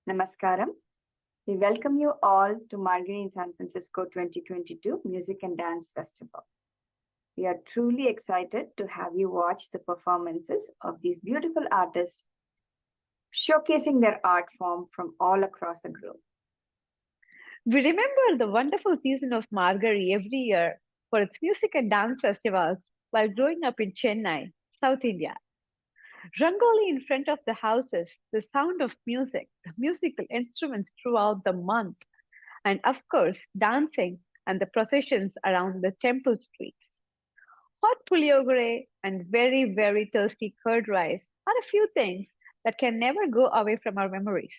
Namaskaram. We welcome you all to Margazhi in San Francisco 2022 Music and Dance Festival. We are truly excited to have you watch the performances of these beautiful artists showcasing their art form from all across the globe. We remember the wonderful season of Margazhi every year for its music and dance festivals while growing up in Chennai, South India. Rangoli in front of the houses, the sound of music, the musical instruments throughout the month, and of course, dancing and the processions around the temple streets. Hot puliogre and very, very thirsty curd rice are a few things that can never go away from our memories.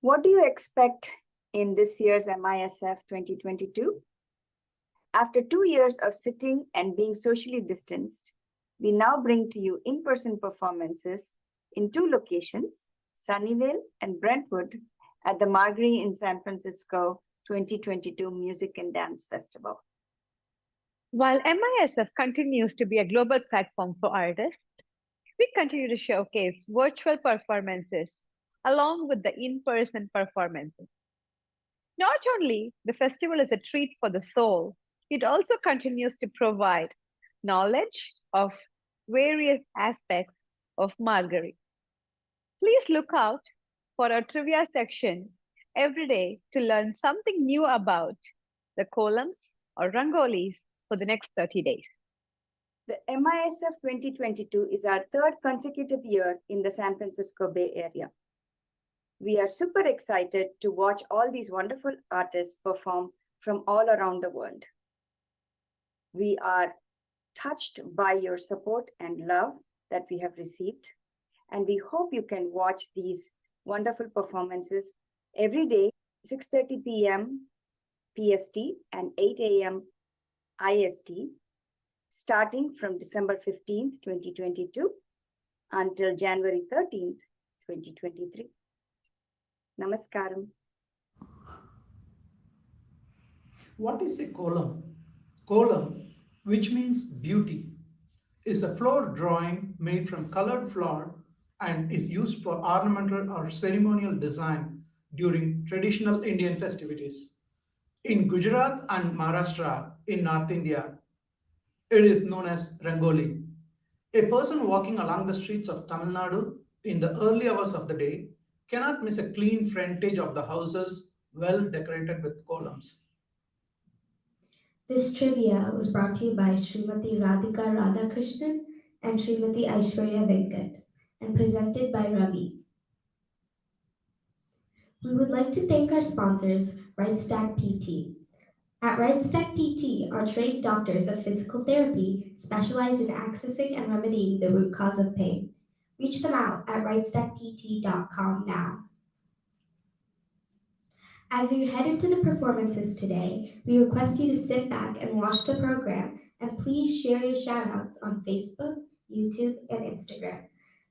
What do you expect in this year's MISF 2022? After 2 years of sitting and being socially distanced, we now bring to you in-person performances in two locations, Sunnyvale and Brentwood, at the Margazhi in San Francisco 2022 Music and Dance Festival. While MISF continues to be a global platform for artists, we continue to showcase virtual performances along with the in-person performances. Not only the festival is a treat for the soul, it also continues to provide knowledge of various aspects of Margazhi. Please look out for our trivia section every day to learn something new about the kolams or rangolis for the next 30 days. The MISF 2022 is our third consecutive year in the San Francisco Bay Area. We are super excited to watch all these wonderful artists perform from all around the world. We are touched by your support and love that we have received, and we hope you can watch these wonderful performances every day, 6:30 p.m. PST and 8 a.m. IST, starting from December 15th, 2022 until January 13th, 2023. Namaskaram. What is a kolam? Kolam, which means beauty, is a floor drawing made from colored flour and is used for ornamental or ceremonial design during traditional Indian festivities. In Gujarat and Maharashtra in North India, it is known as Rangoli. A person walking along the streets of Tamil Nadu in the early hours of the day cannot miss a clean frontage of the houses well decorated with columns. This trivia was brought to you by Srimati Radhika Radhakrishnan and Srimati Aishwarya Venkat and presented by Ravi. We would like to thank our sponsors, RightStack PT. At RightStack PT, our trained doctors of physical therapy specialize in accessing and remedying the root cause of pain. Reach them out at rightstackpt.com now. As we head into the performances today, we request you to sit back and watch the program, and please share your shoutouts on Facebook, YouTube, and Instagram.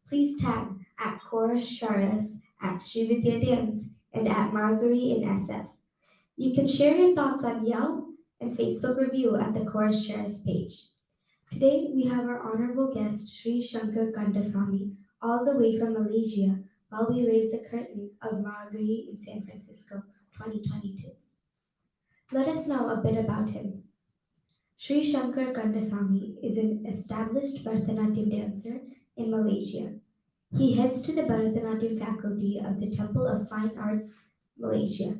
Please tag at Chorus Charas, at Sri Vidya Dance, and at Margazhi in SF. You can share your thoughts on Yelp and Facebook review at the Chorus Charas page. Today, we have our honorable guest, Shri Shankar Kandasamy, all the way from Malaysia, while we raise the curtain of Margazhi in San Francisco 2022. Let us know a bit about him. Shri Shankar Kandasamy is an established Bharathanatyam dancer in Malaysia. He heads to the Bharathanatyam faculty of the Temple of Fine Arts, Malaysia,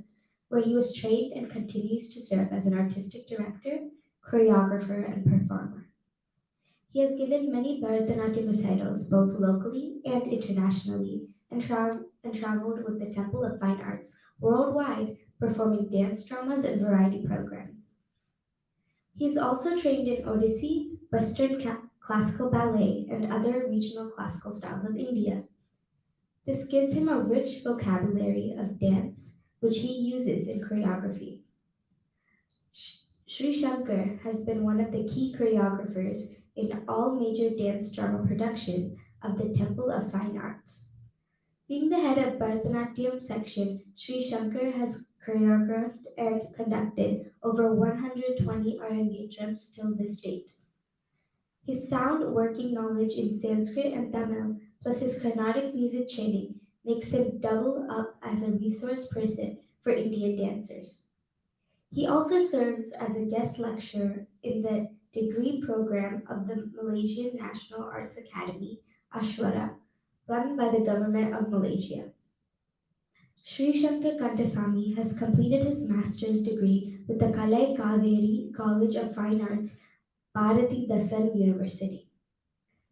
where he was trained and continues to serve as an artistic director, choreographer, and performer. He has given many Bharathanatyam recitals both locally and internationally and traveled with the Temple of Fine Arts worldwide, performing dance dramas and variety programs. He is also trained in Odissi, Western classical ballet, and other regional classical styles of India. This gives him a rich vocabulary of dance, which he uses in choreography. Shri Shankar has been one of the key choreographers in all major dance drama production of the Temple of Fine Arts. Being the head of Bharathanatyam section, Shri Shankar has choreographed and conducted over 120 art engagements till this date. His sound working knowledge in Sanskrit and Tamil, plus his Carnatic music training, makes him double up as a resource person for Indian dancers. He also serves as a guest lecturer in the degree program of the Malaysian National Arts Academy, Ashwara, run by the government of Malaysia. Shri Shankar Kandasamy has completed his master's degree with the Kalai Kaveri College of Fine Arts, Bharathanatyam University.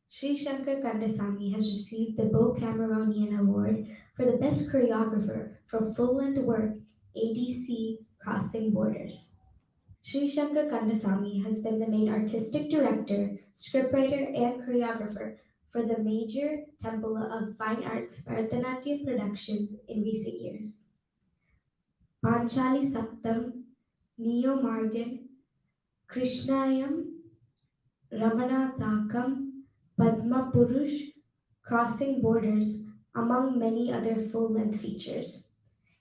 Shri Shankar Kandasamy has received the Beau Cameronian Award for the Best Choreographer for Full-Length Work, ADC Crossing Borders. Shri Shankar Kandasamy has been the main artistic director, scriptwriter, and choreographer for the major Temple of Fine Arts Bharathanatyam productions in recent years. Panchali Saptam, Neo Margan, Krishnayam, Ramana Takam, Padma Purush, Crossing Borders, among many other full-length features.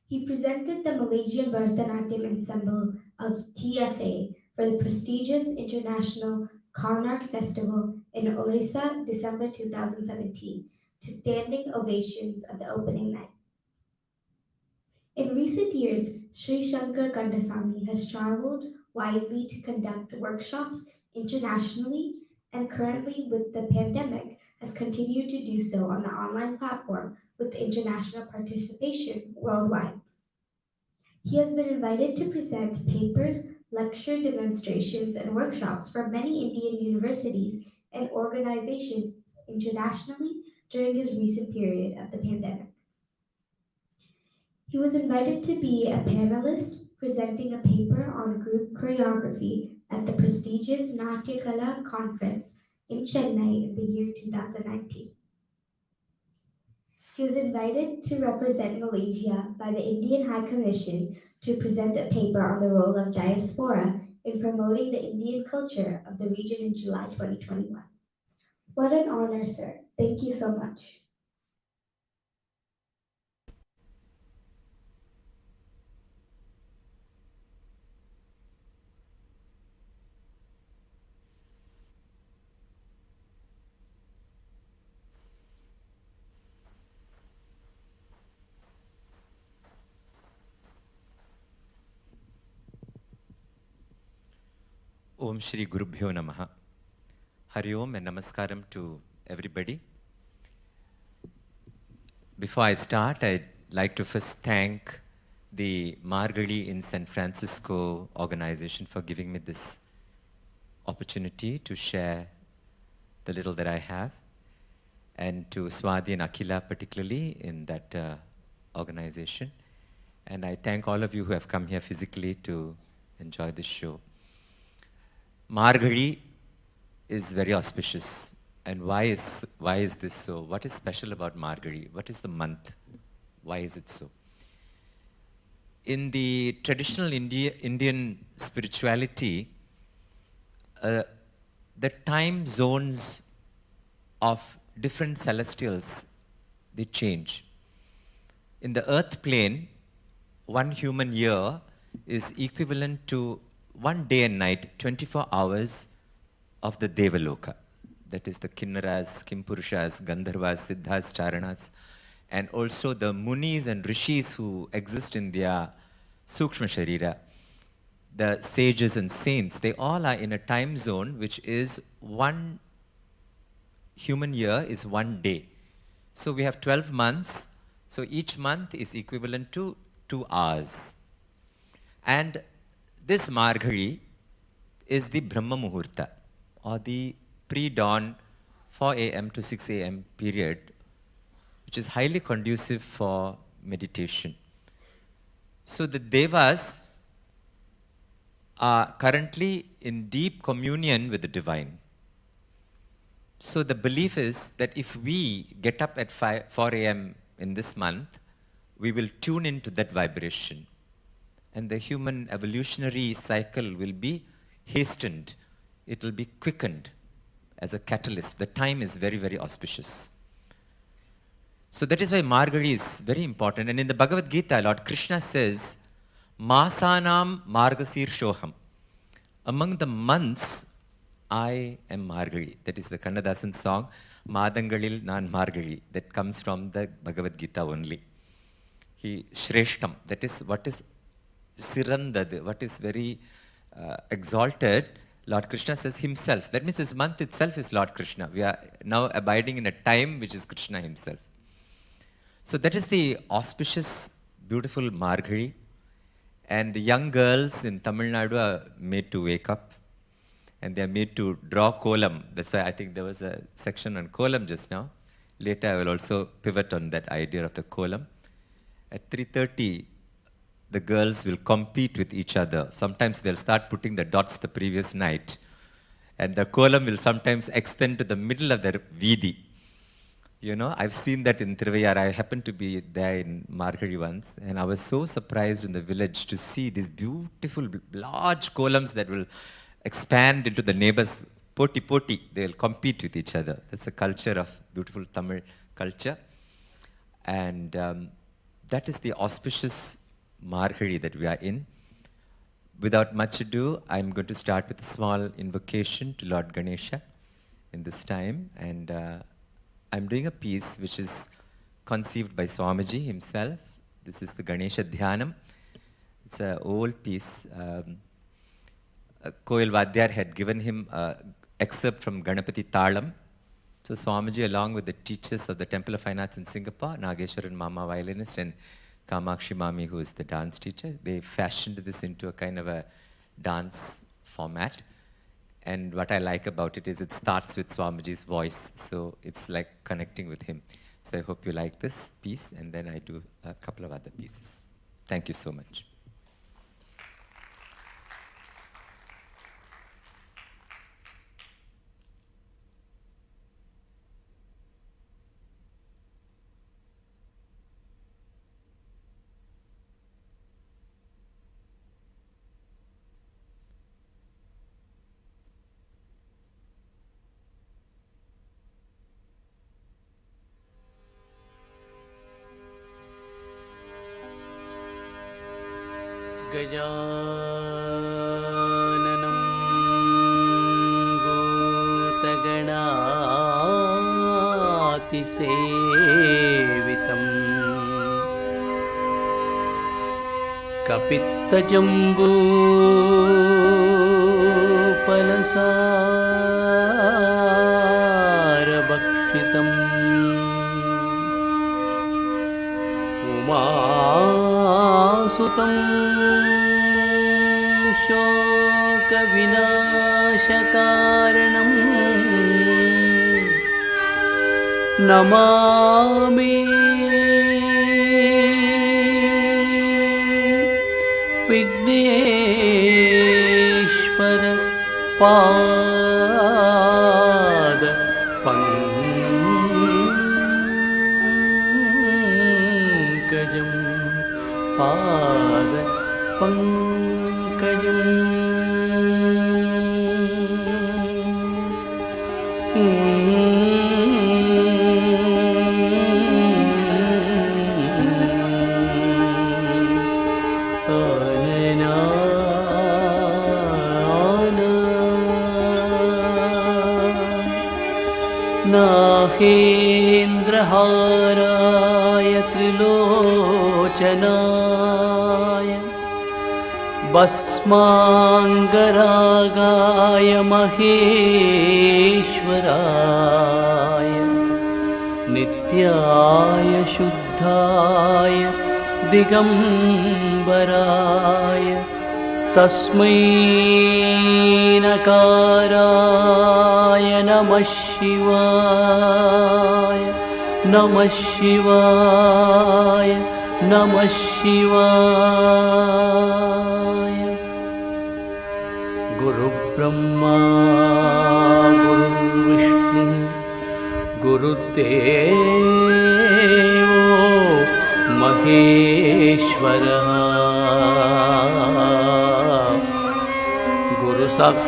He presented the Malaysian Bharathanatyam ensemble of TFA for the prestigious International Konark Festival in Orissa, December 2017, to standing ovations at the opening night. In recent years, Shri Shankar Kandasamy has traveled widely to conduct workshops internationally and currently with the pandemic has continued to do so on the online platform with international participation worldwide. He has been invited to present papers, lecture demonstrations, and workshops from many Indian universities and organizations internationally during his recent period of the pandemic. He was invited to be a panelist presenting a paper on group choreography at the prestigious Natyakala conference in Chennai in the year 2019. He was invited to represent Malaysia by the Indian High Commission to present a paper on the role of diaspora in promoting the Indian culture of the region in July 2021. What an honor, sir. Thank you so much. Om Shri Gurubhyo Namaha. Hari Om and Namaskaram to everybody. Before I start, I'd like to first thank the Margazhi in San Francisco organization for giving me this opportunity to share the little that I have, and to Swati and Akhila particularly in that organization. And I thank all of you who have come here physically to enjoy this show. Margazhi is very auspicious. And why is this so? What is special about Margazhi? What is the month? Why is it so? In the traditional Indian spirituality, the time zones of different celestials, they change. In the earth plane, 1 human year is equivalent to 1 day and night, 24 hours of the Devaloka. That is the Kinnaras, Kimpurushas, Gandharvas, Siddhas, Charanas, and also the Munis and Rishis who exist in their Sukshma Sharira. The sages and saints, they all are in a time zone which is 1 human year is 1 day. So we have 12 months. So each month is equivalent to 2 hours. And this Margazhi is the Brahma Muhurta, or the pre-dawn 4 a.m. to 6 a.m. period, which is highly conducive for meditation. So the Devas are currently in deep communion with the divine. So the belief is that if we get up at 4 a.m. in this month, we will tune into that vibration. And the human evolutionary cycle will be hastened. It will be quickened as a catalyst. The time is very, very auspicious. So that is why Margazhi is very important. And in the Bhagavad Gita, Lord Krishna says, Masanam Margasir Shoham. Among the months, I am Margazhi. That is the Kannadasan song. Madangalil Nan Margazhi, that comes from the Bhagavad Gita only. Shreshtam, that is what is Sirandad, what is very exalted, Lord Krishna says himself. That means this month itself is Lord Krishna. We are now abiding in a time which is Krishna himself. So that is the auspicious, beautiful Margazhi. And the young girls in Tamil Nadu are made to wake up. And they are made to draw kolam. That's why I think there was a section on kolam just now. Later I will also pivot on that idea of the kolam. At 3:30, the girls will compete with each other. Sometimes they'll start putting the dots the previous night. And the kolam will sometimes extend to the middle of their Vidi. You know, I've seen that in Tiruvayar. I happened to be there in Margazhi once, and I was so surprised in the village to see these beautiful, large columns that will expand into the neighbors. Poti, they'll compete with each other. That's a culture of beautiful Tamil culture. And that is the auspicious Margazhi that we are in. Without much ado, I'm going to start with a small invocation to Lord Ganesha in this time. And I'm doing a piece which is conceived by Swamiji himself. This is the Ganesha Dhyanam. It's an old piece. Koil Vadyar had given him an excerpt from Ganapati Talam. So Swamiji, along with the teachers of the Temple of Fine Arts in Singapore, Nageshwaran Mama, violinist, and Kamakshi Mami, who is the dance teacher, they fashioned this into a kind of a dance format. And what I like about it is it starts with Swamiji's voice, so it's like connecting with him. So I hope you like this piece, and then I do a couple of other pieces. Thank you so much. गजाननं भूतगणातिसेवितं कपित्तजम्बूफलसारभक्षितम् उमासुतं शोकविनाशकारणम् Namami Vighneshwar पाद पंकजं पाद पंकजम् नाहेन्द्रहाराय त्रिलोचनाय भस्माङ्गरागाय महेश्वराय नित्याय शुद्धाय दिगम्बराय तस्मै नकाराय नमः शिवाय नमः शिवाय नमः शिवाय। गुरुब्रह्मा गुरुर्विष्णु गुरुदेवो महेश्वरः गुरुसाक्षात्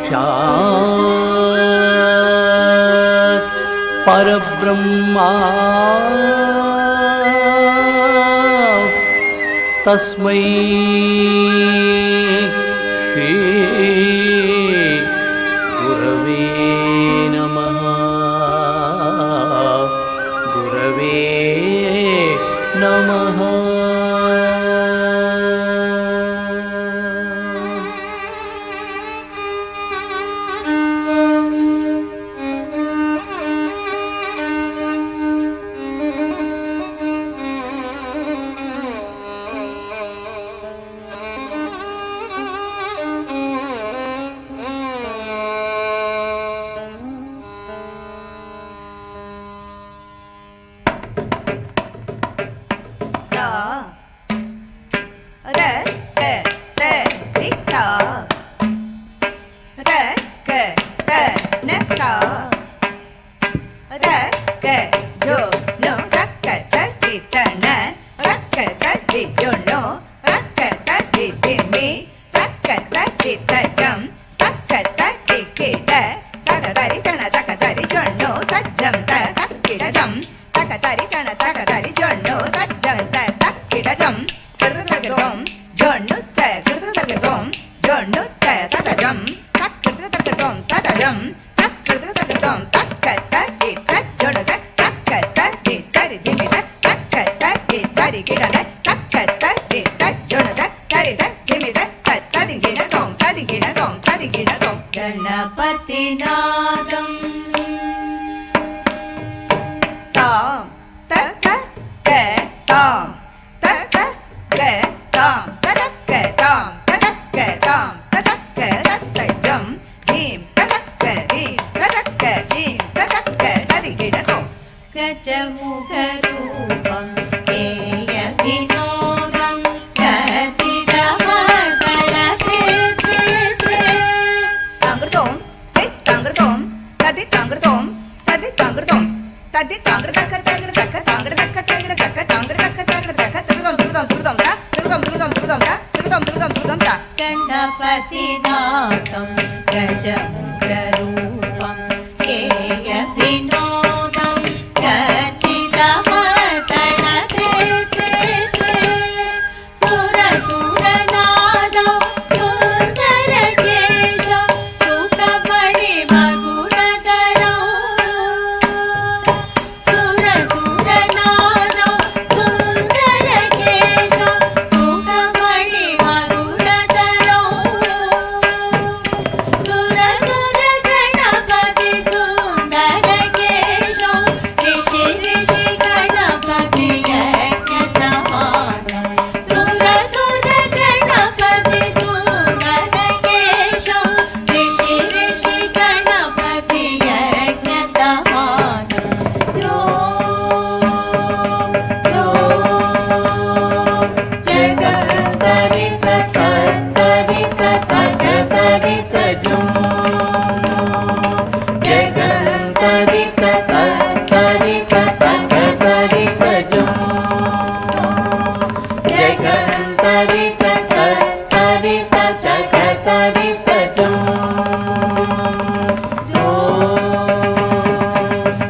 परब्रह्मा तस्मै श्री गुरवे नमः। Jam, Sakata, Tikita, Takatari, Tana, Takatari, Jono, Sajam, Takita Jam, Takatari, Tana, Takatari, Jono, Sajam, Takita Jam, Sakadom, Jono, Sakadom, Jono, Sakadam, Sakadom, Sakadam, Sakadom, Sakata, Tita, Jono, Takata, Tita, Jimmy, Takata, Tita, Kita, Takata, Tita, Jono, Takata, Jimmy, Ganapati-nadam Tam, taka, ke, tam Taka, ke, tam Taka, ke, tam Taka, ke, tam Taka, ke, jam Jim, taka, ke, jim Taka, ke, jim Taka, ke, tadi-gina-tom Gajamukha-rupam Eya-vinodam Tangratom, tadi tangratom, tadi tangratom, tadi tangraka, tangraka, tangraka, tangraka, tangraka, tangraka, turgam, Ganapati-nadam, Gajamukha-rupam, Eya-vinodam, Gajidamardana-te-te-te, Sura-sura-nadam, Sundara-kesam, Sukhamani-maguna-dharam, Sura-sura-nadam, Sundara-kesam, Sukhamani-maguna-dharam, Sura-sura-ganapati, Sundara-kesam, Rishi-rishi-ganapati, Yajna-samadam, Sura-sura-ganapati, Sundara-kesam, Rishi-rishi-ganapati, Yajna-samadam.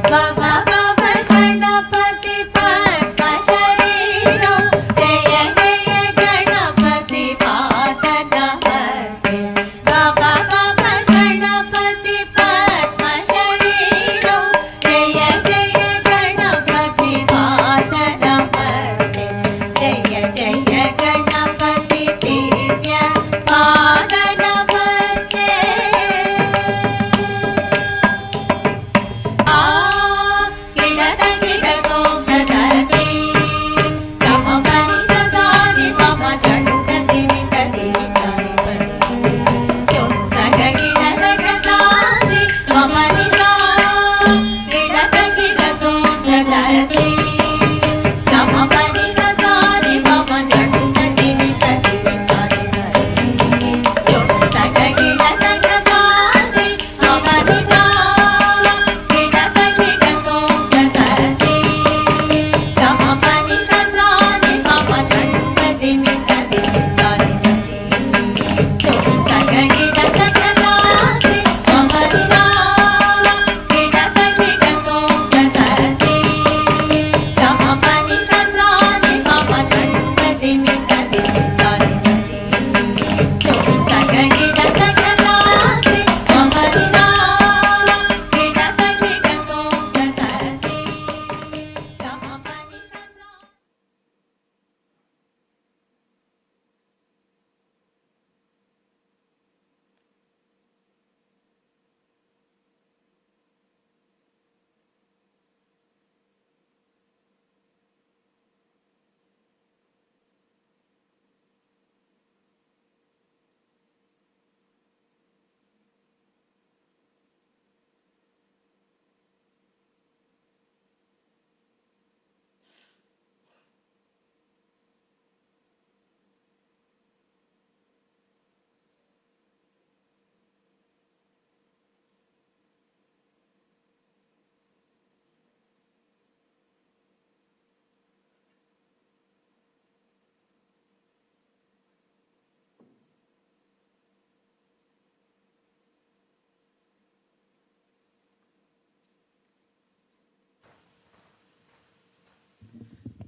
Baba Baba Ganapati Padma Shariram, Jaya Jaya Ganapati Pata Namaste. Baba Baba Ganapati Padma Shariram, Jaya Jaya Ganapati Pata Namaste. Jaya Jaya Ganapati Vidya Pada Namaste.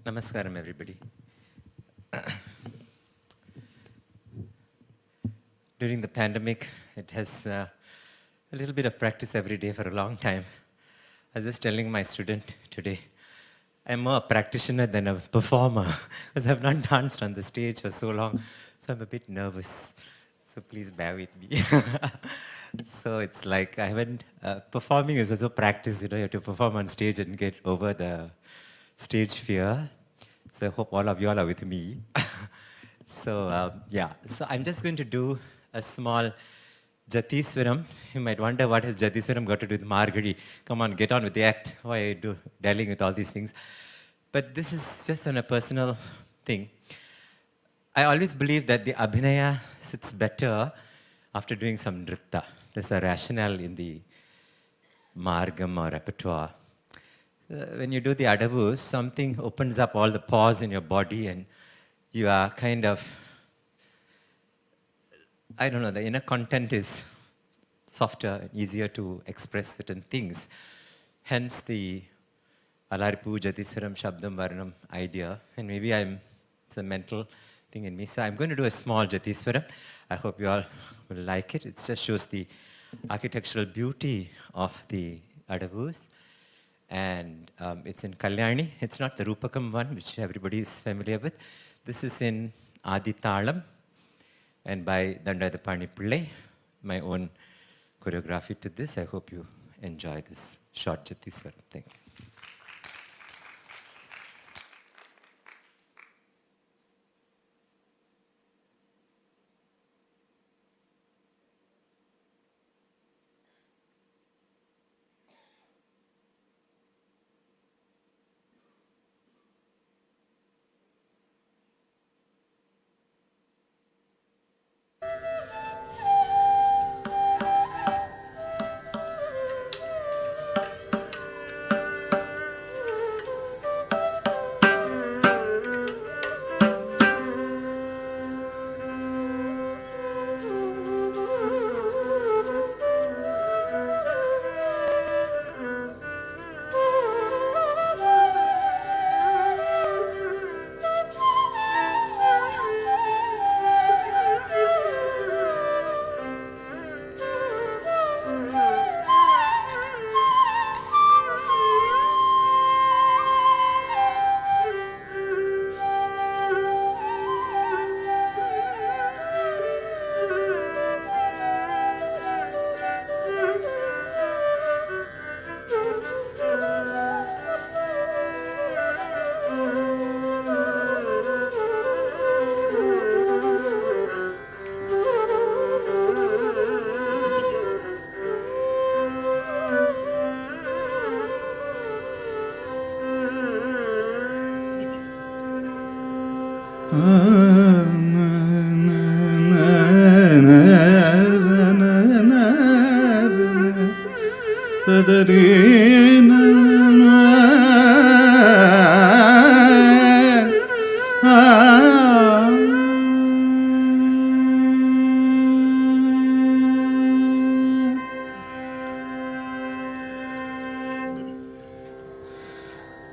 Namaskaram, everybody. During the pandemic, it has a little bit of practice every day for a long time. I was just telling my student today, I'm more a practitioner than a performer because I've not danced on the stage for so long, so I'm a bit nervous. So please bear with me. So it's like I haven't, performing is also practice, you have to perform on stage and get over the stage fear. So I hope all of you all are with me. So so I'm just going to do a small Jatiswaram. You might wonder what has Jatiswaram got to do with Margazhi. Come on, get on with the act. Why are you dealing with all these things? But this is just on a personal thing. I always believe that the abhinaya sits better after doing some nritta. There's a rationale in the margam or repertoire. When you do the adavus, something opens up all the pores in your body and you are kind of, I don't know, the inner content is softer, easier to express certain things. Hence the Alaripu, Jatiswaram, Shabdam, Varnam idea. And maybe it's a mental thing in me. So I'm going to do a small Jatiswaram. I hope you all will like it. It just shows the architectural beauty of the adavus. And it's in Kalyani. It's not the Rupakam one, which everybody is familiar with. This is in Adi Talam and by Dandadapani Pillai, my own choreography to this. I hope you enjoy this short Jatiswaram. Thank you.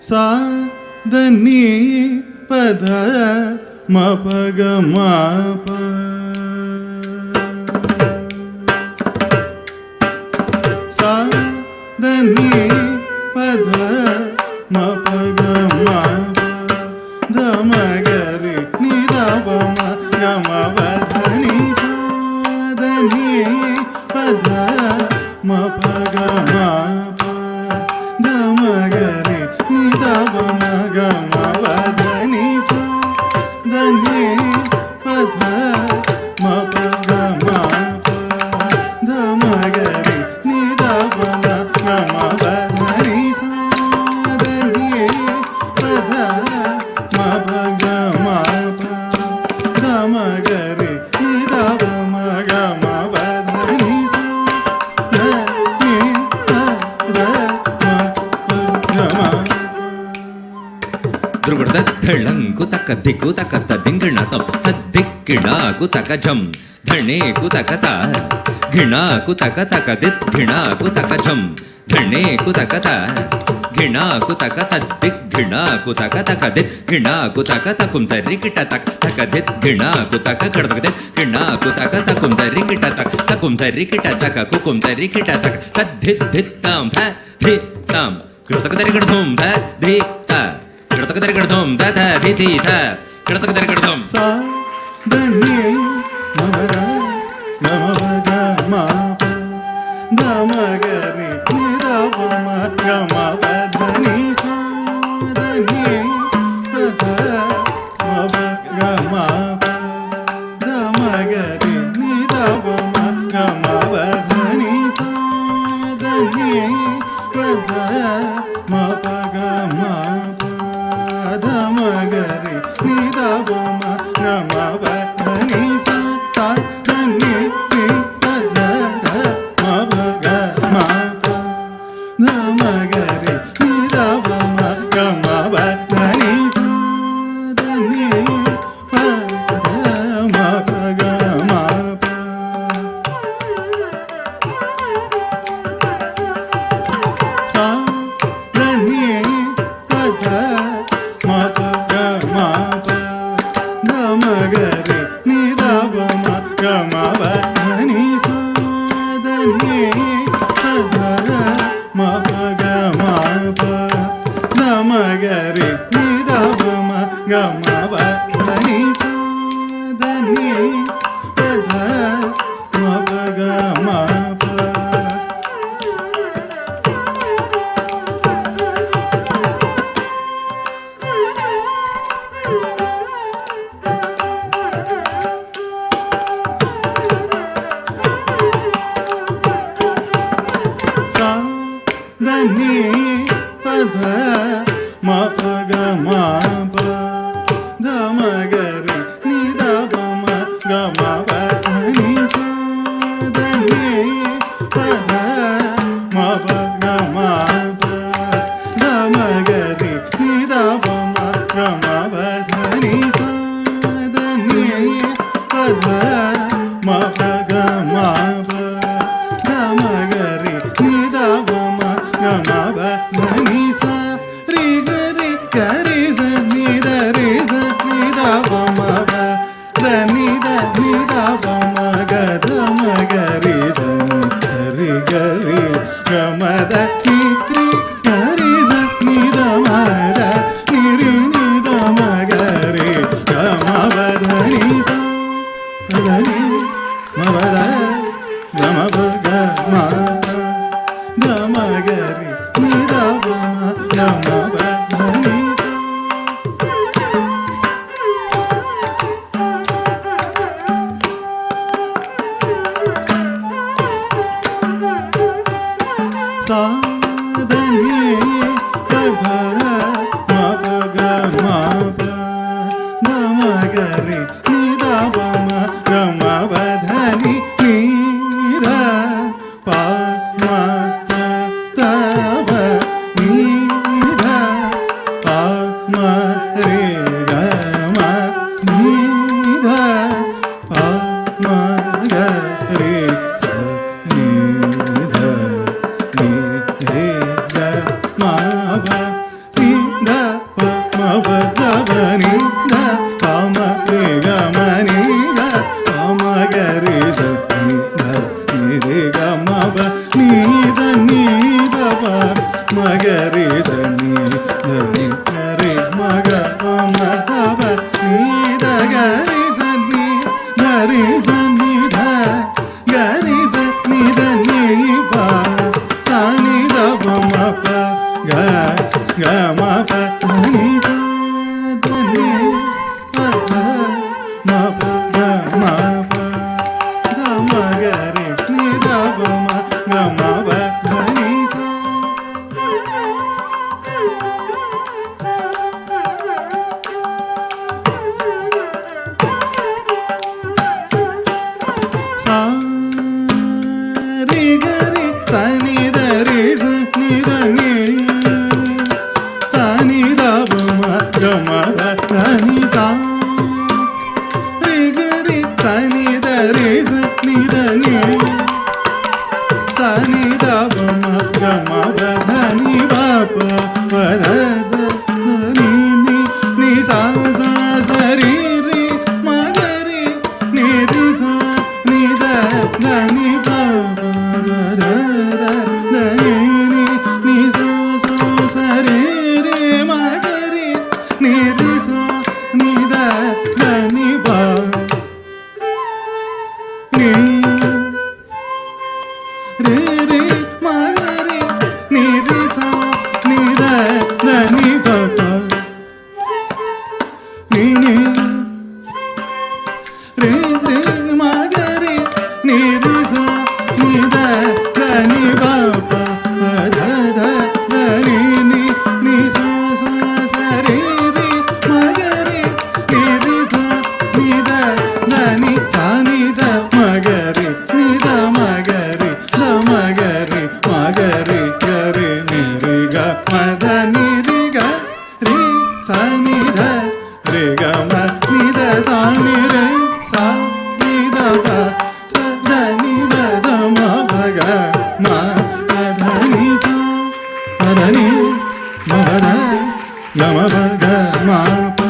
Sa da ni pa da ma pa ga ma pa. Sa da ni pa da ma pa ga ma pa. Da ma ga re ni da ba ma ga ma ba da ni. Sa da ni pa da ma pa ga ma pa. Da ma ga re ni da ba ma ga ma ba da ni. Sa da ni pa da ma pa ga ma pa. Da ma ga re ni da ba ma ga ma ba da ni. Sa da ni pa da ma pa ga ma pa. Da ma ga re ni da ba ma ga ma ba da ni. Sa da ni pa da ma pa ga ma. ಧಳಂಕು ತಕ ದಿಕ್ಕು ತಕ ದಿಂಗಿಣ ದಿಕ್ಕಿಣ ಕುತಕ ಜಂ ಧಣೆ ಕುತಕ ತ ಘಿಣ ಕುತಕ ತಕ ದಿತ್ ಘಿಣ ಕುತಕ ಜಂ ಧಣೆ ಕುತಕ ತ ಘಿಣಾ ಕುತಕ ತದ್ದಿಕ್ ಘಿಣಾ ಕುತಕ ತಕದಿತ್ ಘಿಣಾ ಕುತಕ ತಕುಂ ತರಿ ಕಿಟ ತಕ್ ತಕದಿತ್ ಘಿಣಾ ಕುತಕ ಕಡದಕದಿತ್ ಘಿಣಾ ಕುತಕ ತಕುಂ ತರಿ ಕಿಟ ತಕ್ ತಕುಂ ತರಿ ಕಿಟ ತಕ ಕುಕುಂ ತರಿ ಕಿಟ ತಕ್ ತದ್ದಿತ್ ಧಿತ್ ತಾಂ ಧ ಧಿ ತಾಂ ಕೃತಕ ತರಿ ಕಡಧುಂ ಧ ಧಿ ತ ಕೃತಕ ತರಿ ಕಡಧುಂ ಧ ಧ ಧಿ ಧಿ ಧ ಕೃತಕ ತರಿ ಕಡಧುಂ ಸಾ ಧನಿ ಮಮರ ನಮ ಗ ಮ ಪ ದ ಮ ಗ ರಿ ನಿ ದ ಪ ಮ ಗ ಮ ಪ ಧನಿ ಸಾ ಧನಿ ಪ ದ ಮ ಪ ಗ ಮ ಪ ದ ಮ ಗ ರಿ ನಿ ದ ಪ ಮ ಗ ಮ ಪ ಧನಿ ಸಾ ಧನಿ ಪ ದ ಮ ಪ ಗ ಮ ಪ ದ ಮ ಗ ರಿ ನಿ ದ ಪ ಮ ಗ ಮ ಪ ಧನಿ ಸಾ ಸಾ ಧನಿ ನಿ ಪ ದ ದ ಮ ಪ ಗ ಮ ಪ ದ ಮ ಗ ರಿ ನಿ ದ ಪ ಮ ಗ ಮ ಪ ಧನಿ ಸಾ ಧನಿ ಪ ದ ಮ ಪ ಗ ಮ ಪ ಸಾ ಧನಿ ಪ ದ ಮ ಪ ಗ ಮ ಪ ದ ಮ ಗ ರಿ ನಿ ದ ಪ ಮ ಗ ಮ ಪ ಧನಿ ಸಾ ಧನಿ ಪ ದ ಮ ಪ ಗ ಮ ಪ ದ ಮ ಗ ರಿ ನಿ ದ ಪ ಮ ಗ ಮ ಪ ಧನಿ ಸಾ ಧನಿ ಪ ದ ಮ ಪ ಗ ಮ ಪ ಸಾ ಧನಿ ಪ ಧ ಮ ಪ ಗ ಮ ಪ ಧ ಮ ಗ ರಿ ನಿ ದ ಪ ಮ ಗ ಮ ಪ ಧನಿ ಸಾ ಧನಿ ಪ ಧ ಮ ಪ ಗ ಮ ಪ ಧ ಮ ಗ ರಿ ನಿ ದ ಪ ಮ ಗ ಮ ಪ ಧನಿ ಸಾ ಧನಿ ಪ ಧ ಮ ಪ ಗ ಮ ಪ ಧ ಮ ಗ ರಿ ನಿ ದ ಪ ಮ ಗ ಮ ಪ ಧನಿ ಸಾ ರಿ ಗ ರಿ ಗ ರಿ ಸ ನಿ ದ ರಿ ಸ ನಿ ದ ಪ ಮ ಪ ದ ನಿ ದ ಪ ಮ ಗ ಧ ಮ ಗ ರಿ ಸ ರಿ ಗ ರಿ ಗ ಮ ದ ನಿ ರಿ ಗ ರಿ ಸ ನಿ ದ ಮ ದ ನಿ ರಿ ನಿ ದ ಮ ಗ ರಿ ಗ ಮ ಪ ಧನಿ ಸಾ ಧನಿ ಮ ಪ ದ ಗ ಮ ಪ ಗ ಮ ಪ ದ ಮ ಗ ರಿ ನಿ ದ ಪ ಮ ಗ ಮ ಪ ಧನಿ ಸಾ ಧನಿ ಪ ಧ ಮ ಪ ಗ ಮ ಪ ದ ಮ ಗ ರಿ ನಿ ದ ಪ ಮ ಗ ಮ ಪ ಧನಿ ನಿ ದ ಪ ಮ ಪ ದ ಪ ನಿ ದ ಪ ಮ ರಿ ಗ ಮ ನಿ ದ ಪ ಮ ಗ ರಿ ಸ ನಿ ದ ನಿ ರಿ ಗ ಮ ಪ ನಿ ದ ಪ ಮ ಪ ದ ಪ ನಿ ದ ಪ ಮ ರಿ ಗ ಮ ನಿ ದ ಪ ಮ ಗ ರಿ ಸ ನಿ ದ ನಿ ರಿ ಗ ಮ ಪ ನಿ ದ ಪ ಮ ಗ ರಿ ಸ ನಿ ದ ನಿ ಗ ರಿ ಮ ಗ ಪ ಮ ದ ಪ ನಿ ದ ಗ ರಿ ಸ ನಿ ದ ರಿ ಸ ನಿ ದ ಗ ರಿ ಸ ನಿ ದ ನಿ ಪ sa ni da pa ma pa ga ga ma pa ni sa ಧನಿ ಪ ಧ ಮ ಪ ಗ ಮ ಪ ದ ಮ ಗ ರಿ ನಿ ದ ಪ ಮ ಗ ಮ ಪ ಧನಿ ಸಾ ಸಾ ರಿ ಗ ರಿ ಸ ನಿ ದ ರಿ ಸ ನಿ ದ ನಿ ಸ ನಿ ದ ಪ ಮ ಗ ಮ ಪ ಧನಿ ಸಾ ರಿ ಗ ರಿ ಸ ನಿ ದ ರಿ ಸ ನಿ ದ ನಿ ಸ ನಿ ದ ಪ ಮ ಗ ಮ ಪ ಧನಿ ಪ ಪ దని పప ద దని ని సో సో సరి రే మగరి ని రి సో ని ద దని ప ని రే రే మగరి ని రి సో ని ద దని పప ని ని రే రే మగరి ని రి సో ని ద దని పప ద ద దని ని సో సో సరి రి మగరి ని రి సో ని ద దని సా ని ద మగరి ని ద మగరి ద మగరి మగరి గరి ని రి గ మ ద ని రి గ రి సా ని ద రి గ మ ని ద సా ని రే సా ని ద ప స ద ని ద ద మ భ గ మ ప ధ ని సా ప ధ ని మ భ ధ గ మ భ గ మ ప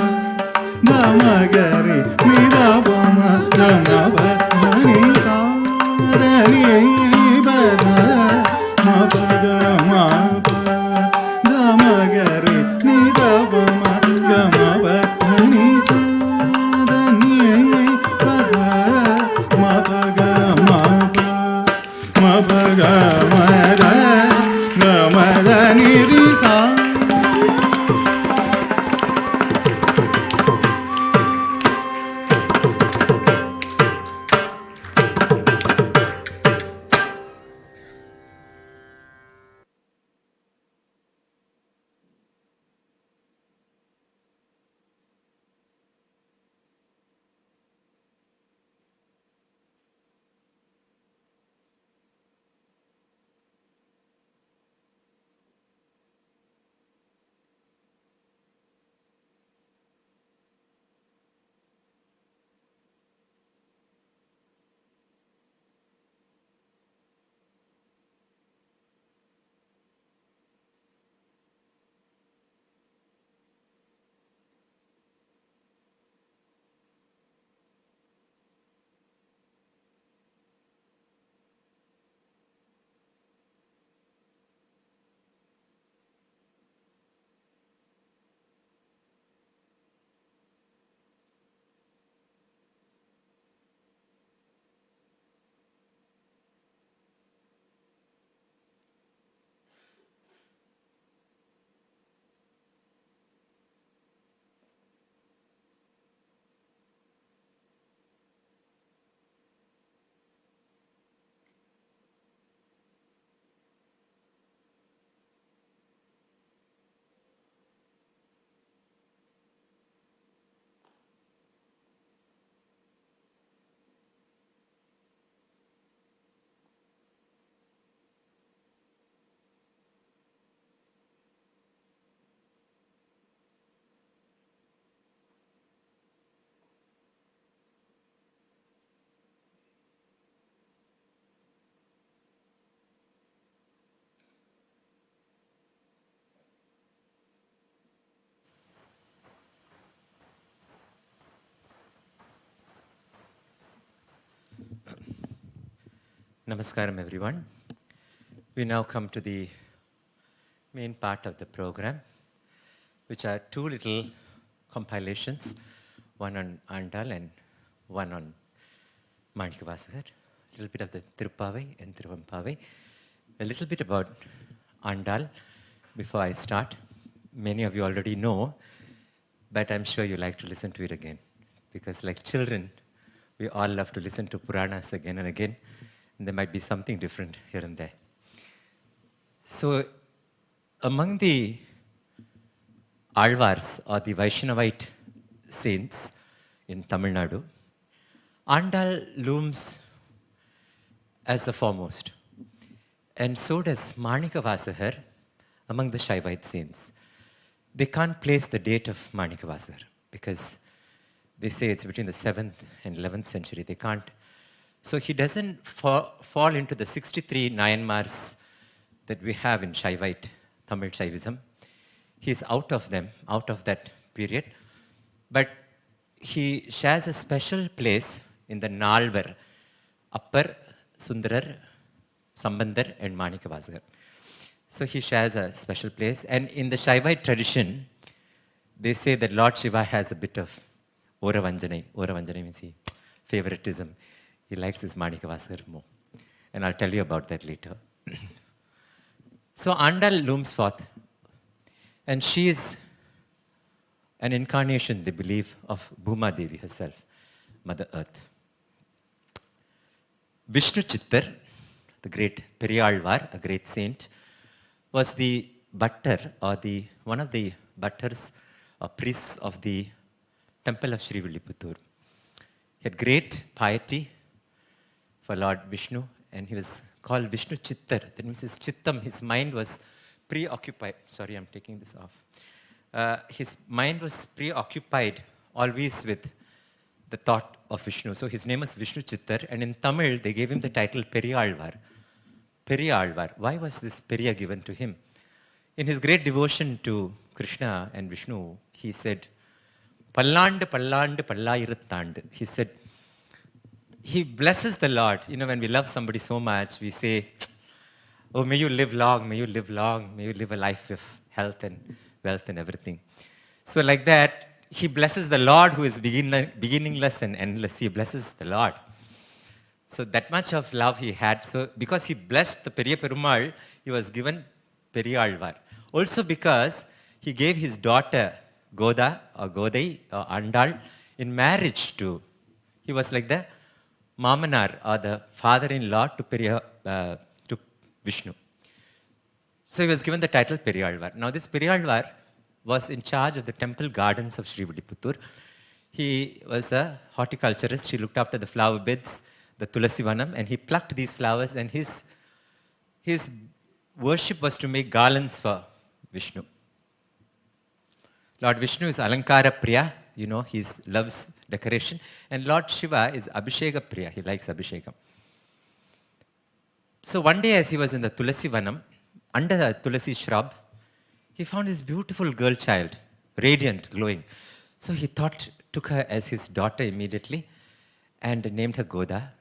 ద మ గ రి ని ద ప మ ద మ భ ధ ని సా ద ని ప ధ మ ప గ మ ప ద మ గ రి ని ద ప మ గ మ భ ధ ని సా ద ని ప ధ మ ప గ మ ప మ ప గ మ ద గ మ ద ని రి సా Namaskaram, everyone. We now come to the main part of the program, which are two little compilations, one on Andal and one on Manikkavasagar, a little bit of the Tirupavai and Tiruvampavai, a little bit about Andal before I start. Many of you already know, but I'm sure you like to listen to it again, because like children, we all love to listen to Puranas again and again, and there might be something different here and there. So, among the Alvars, or the Vaishnavite saints in Tamil Nadu, Andal looms as the foremost. And so does Manikkavasagar among the Shaivite saints. They can't place the date of Manikkavasagar because they say it's between the 7th and 11th century. They can't. So he doesn't fall into the 63 Nayanmars that we have in Shaivite, Tamil Shaivism. He's out of them, out of that period. But he shares a special place in the Nalvar, upper Sundarar, Sambandar, and Manikkavasagar. So he shares a special place. And in the Shaivite tradition, they say that Lord Shiva has a bit of Oravanjanai. Oravanjanai means favoritism. He likes his Manikkavasagar more. And I'll tell you about that later. So Andal looms forth. And she is an incarnation, they believe, of Bhuma Devi herself, Mother Earth. Vishnu Chittar, the great Periyalvar, a great saint, was the butler or one of the butlers or priests of the temple of Sri Villiputturu. He had great piety for Lord Vishnu, and he was called Vishnu Chittar. That means his chittam, his mind was preoccupied. Sorry, I'm taking this off. His mind was preoccupied always with the thought of Vishnu. So his name was Vishnu Chittar, and in Tamil they gave him the title Periyalvar. Periyalvar. Why was this Periya given to him? In his great devotion to Krishna and Vishnu, he said, Pallandu, Pallandu, Pallayiruttandu. He said, he blesses the Lord. You know, when we love somebody so much, we say, oh, may you live long, may you live long, may you live a life of health and wealth and everything. So like that, he blesses the Lord who is beginningless and endless. He blesses the Lord. So that much of love he had. So because he blessed the Periya Perumal, he was given Periyalvar. Also because he gave his daughter Goda or Godai or Andal in marriage to, he was like the Mamanar or the father-in-law to Vishnu. So he was given the title Periyalvar. Now this Periyalvar was in charge of the temple gardens of Sri Villiputturu. He was a horticulturist. He looked after the flower beds, the Tulasi Vanam, and he plucked these flowers, and his worship was to make garlands for Vishnu. Lord Vishnu is Alankara Priya, you know, he loves decoration, and Lord Shiva is Abhisheka Priya, he likes Abhishekam. So one day as he was in the Tulasi Vanam, under the Tulasi shrub, he found this beautiful girl child, radiant, glowing. So he took her as his daughter immediately and named her Goda.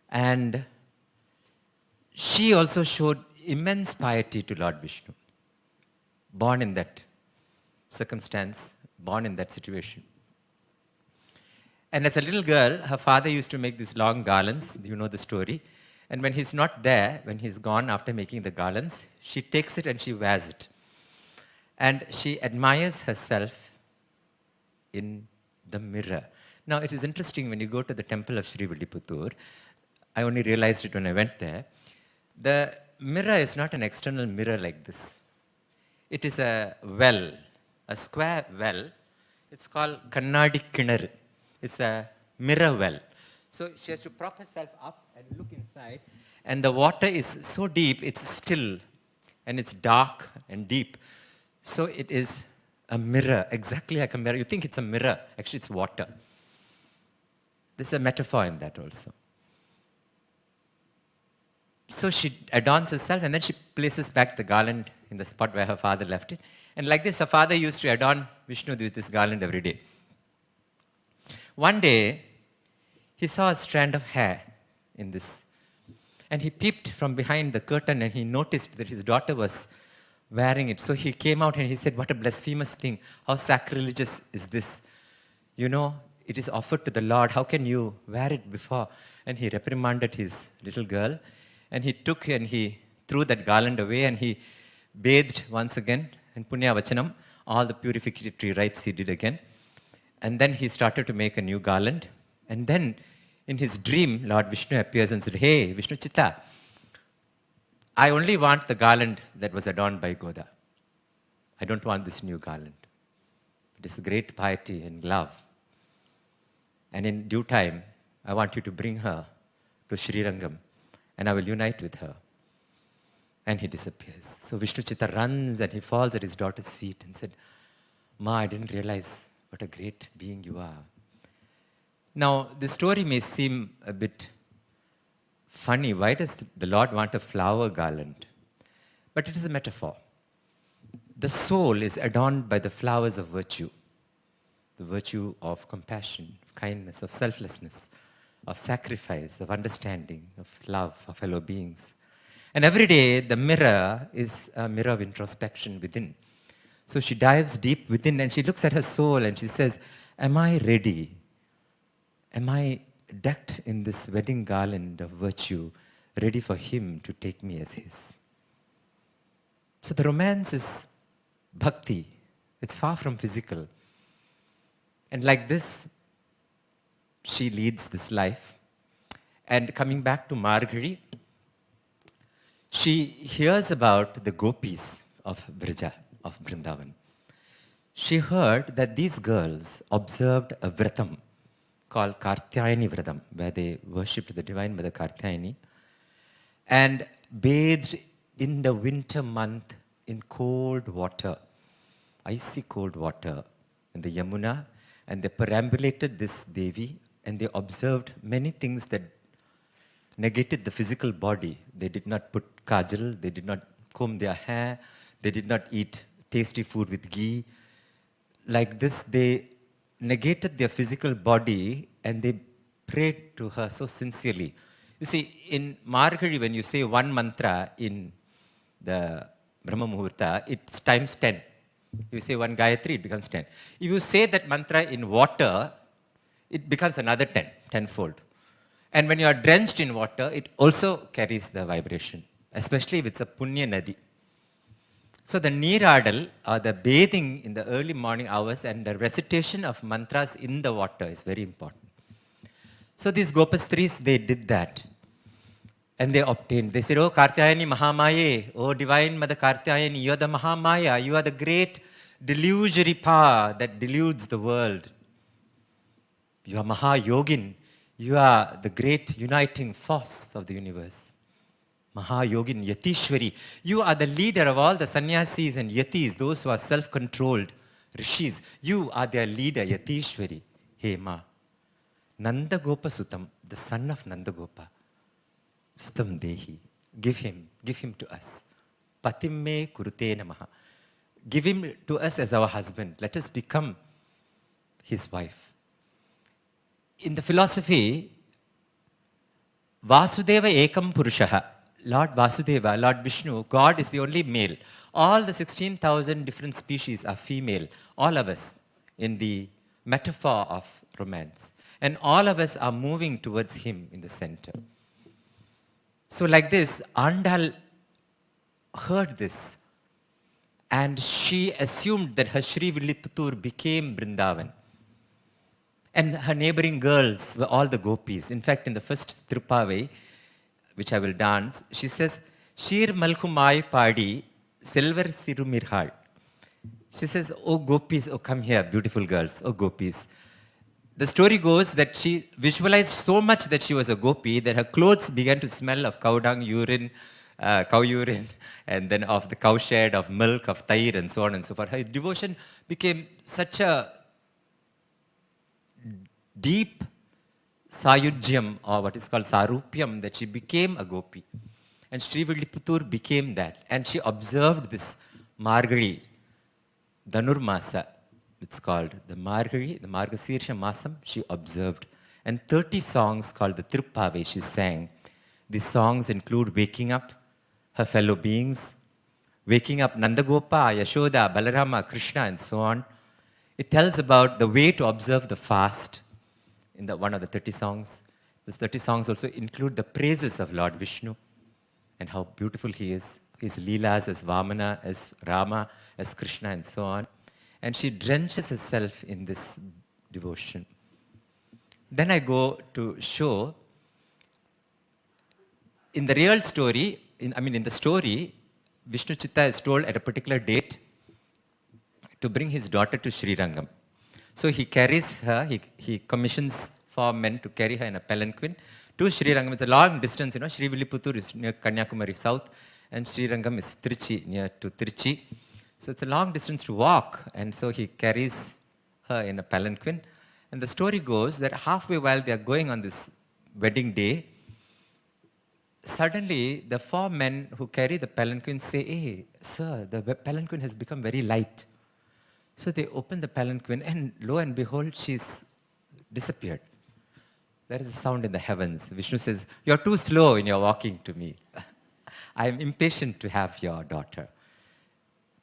And she also showed immense piety to Lord Vishnu, born in that circumstance, born in that situation. And as a little girl, her father used to make these long garlands, you know the story. And when he's not there, when he's gone after making the garlands, she takes it and she wears it. And she admires herself in the mirror. Now, it is interesting when you go to the temple of Sri Villiputturu, I only realized it when I went there, the mirror is not an external mirror like this. It is a well, a square well. It's called Kannadi Kinar. It's a mirror well. So she has to prop herself up and look inside. And the water is so deep, it's still, and it's dark and deep. So it is a mirror, exactly like a mirror. You think it's a mirror, actually it's water. There's a metaphor in that also. So she adorns herself and then she places back the garland in the spot where her father left it. And like this, her father used to adorn Vishnu with this garland every day. One day, he saw a strand of hair in this. And he peeped from behind the curtain and he noticed that his daughter was wearing it. So he came out and he said, what a blasphemous thing. How sacrilegious is this? You know, it is offered to the Lord. How can you wear it before? And he reprimanded his little girl. And he took and he threw that garland away and he bathed once again in Punya Vachanam. All the purificatory rites he did again. And then he started to make a new garland. And then in his dream, Lord Vishnu appears and said, hey, Vishnu Chitta, I only want the garland that was adorned by Goda. I don't want this new garland. It is great piety and love. And in due time, I want you to bring her to Sri Rangam and I will unite with her. And he disappears. So Vishnu Chitta runs and he falls at his daughter's feet and said, Ma, I didn't realize what a great being you are. Now, this story may seem a bit funny. Why does the Lord want a flower garland? But it is a metaphor. The soul is adorned by the flowers of virtue. The virtue of compassion, kindness, of selflessness, of sacrifice, of understanding, of love for fellow beings. And every day, the mirror is a mirror of introspection within. So she dives deep within and she looks at her soul and she says, am I ready? Am I decked in this wedding garland of virtue, ready for him to take me as his? So the romance is bhakti. It's far from physical. And like this, she leads this life. And coming back to Margazhi, she hears about the gopis of Vrija, of Vrindavan. She heard that these girls observed a vratam called Kartyayani Vratam, where they worshipped the Divine Mother Kartyayani, and bathed in the winter month in cold water, icy cold water in the Yamuna, and they perambulated this Devi, and they observed many things that negated the physical body. They did not put kajal, they did not comb their hair, they did not eat tasty food with ghee. Like this, they negated their physical body and they prayed to her so sincerely. You see, in Margazhi, when you say one mantra in the Brahma Muhurta, it's times 10. You say one Gayatri, it becomes 10. If you say that mantra in water, it becomes another 10, tenfold. And when you are drenched in water, it also carries the vibration, especially if it's a Punya Nadi. So the Neeradal, or the bathing in the early morning hours and the recitation of mantras in the water is very important. So these Gopastris, they did that. And they obtained. They said, oh Kartyayani Mahamaye, oh Divine Mother Kartyayani, you are the Mahamaya, you are the great delusory power that deludes the world. You are Mahayogin, you are the great uniting force of the universe. Mahayogin, Yatishwari, you are the leader of all the sannyasis and yatis, those who are self-controlled, rishis. You are their leader, Yatishwari. Hey Ma, Nanda Gopa Sutam, the son of Nanda Gopa. Stam Dehi. Give him to us. Patimme Kurute Namaha. Give him to us as our husband. Let us become his wife. In the philosophy, Vasudeva Ekam Purushaha. Lord Vasudeva, Lord Vishnu, God is the only male. All the 16,000 different species are female. All of us in the metaphor of romance. And all of us are moving towards him in the center. So like this, Andal heard this and she assumed that her Shri Villiputur became Vrindavan. And her neighboring girls were all the gopis. In fact, in the first Trupavai, which I will dance, she says, Shir Malkumai Padi, Silver Sirumirhal. She says, oh gopis, oh come here, beautiful girls, oh gopis. The story goes that she visualized so much that she was a gopi that her clothes began to smell of cow dung, urine, cow urine, and then of the cow shed, of milk, of tair, and so on and so forth. Her devotion became such a deep sayujyam, or what is called sarupyam, that she became a gopi. And Sri Villiputur became that. And she observed this Margazhi, Dhanurmasa, it's called the Margazhi, the Margasirsha Masam, she observed. And 30 songs called the Tiruppavai she sang. These songs include waking up her fellow beings, waking up Nandagopa, Yashoda, Balarama, Krishna, and so on. It tells about the way to observe the fast in one of the 30 songs. These 30 songs also include the praises of Lord Vishnu and how beautiful he is, his Leelas as Vamana, as Rama, as Krishna, and so on. And she drenches herself in this devotion. Then I go to show, in the real story, in the story, Vishnu Chitta is told at a particular date to bring his daughter to Sri Rangam. So he carries her, he commissions 4 men to carry her in a palanquin to Sri Rangam. It's a long distance, Sri Villiputur is near Kanyakumari south, and Sri Rangam is Trichy, near to Trichy. So it's a long distance to walk, and so he carries her in a palanquin. And the story goes that halfway while they are going on this wedding day, suddenly the 4 men who carry the palanquin say, hey, sir, the palanquin has become very light. So they open the palanquin and lo and behold, she's disappeared. There is a sound in the heavens. Vishnu says, "You're too slow in your walking to me. I am impatient to have your daughter.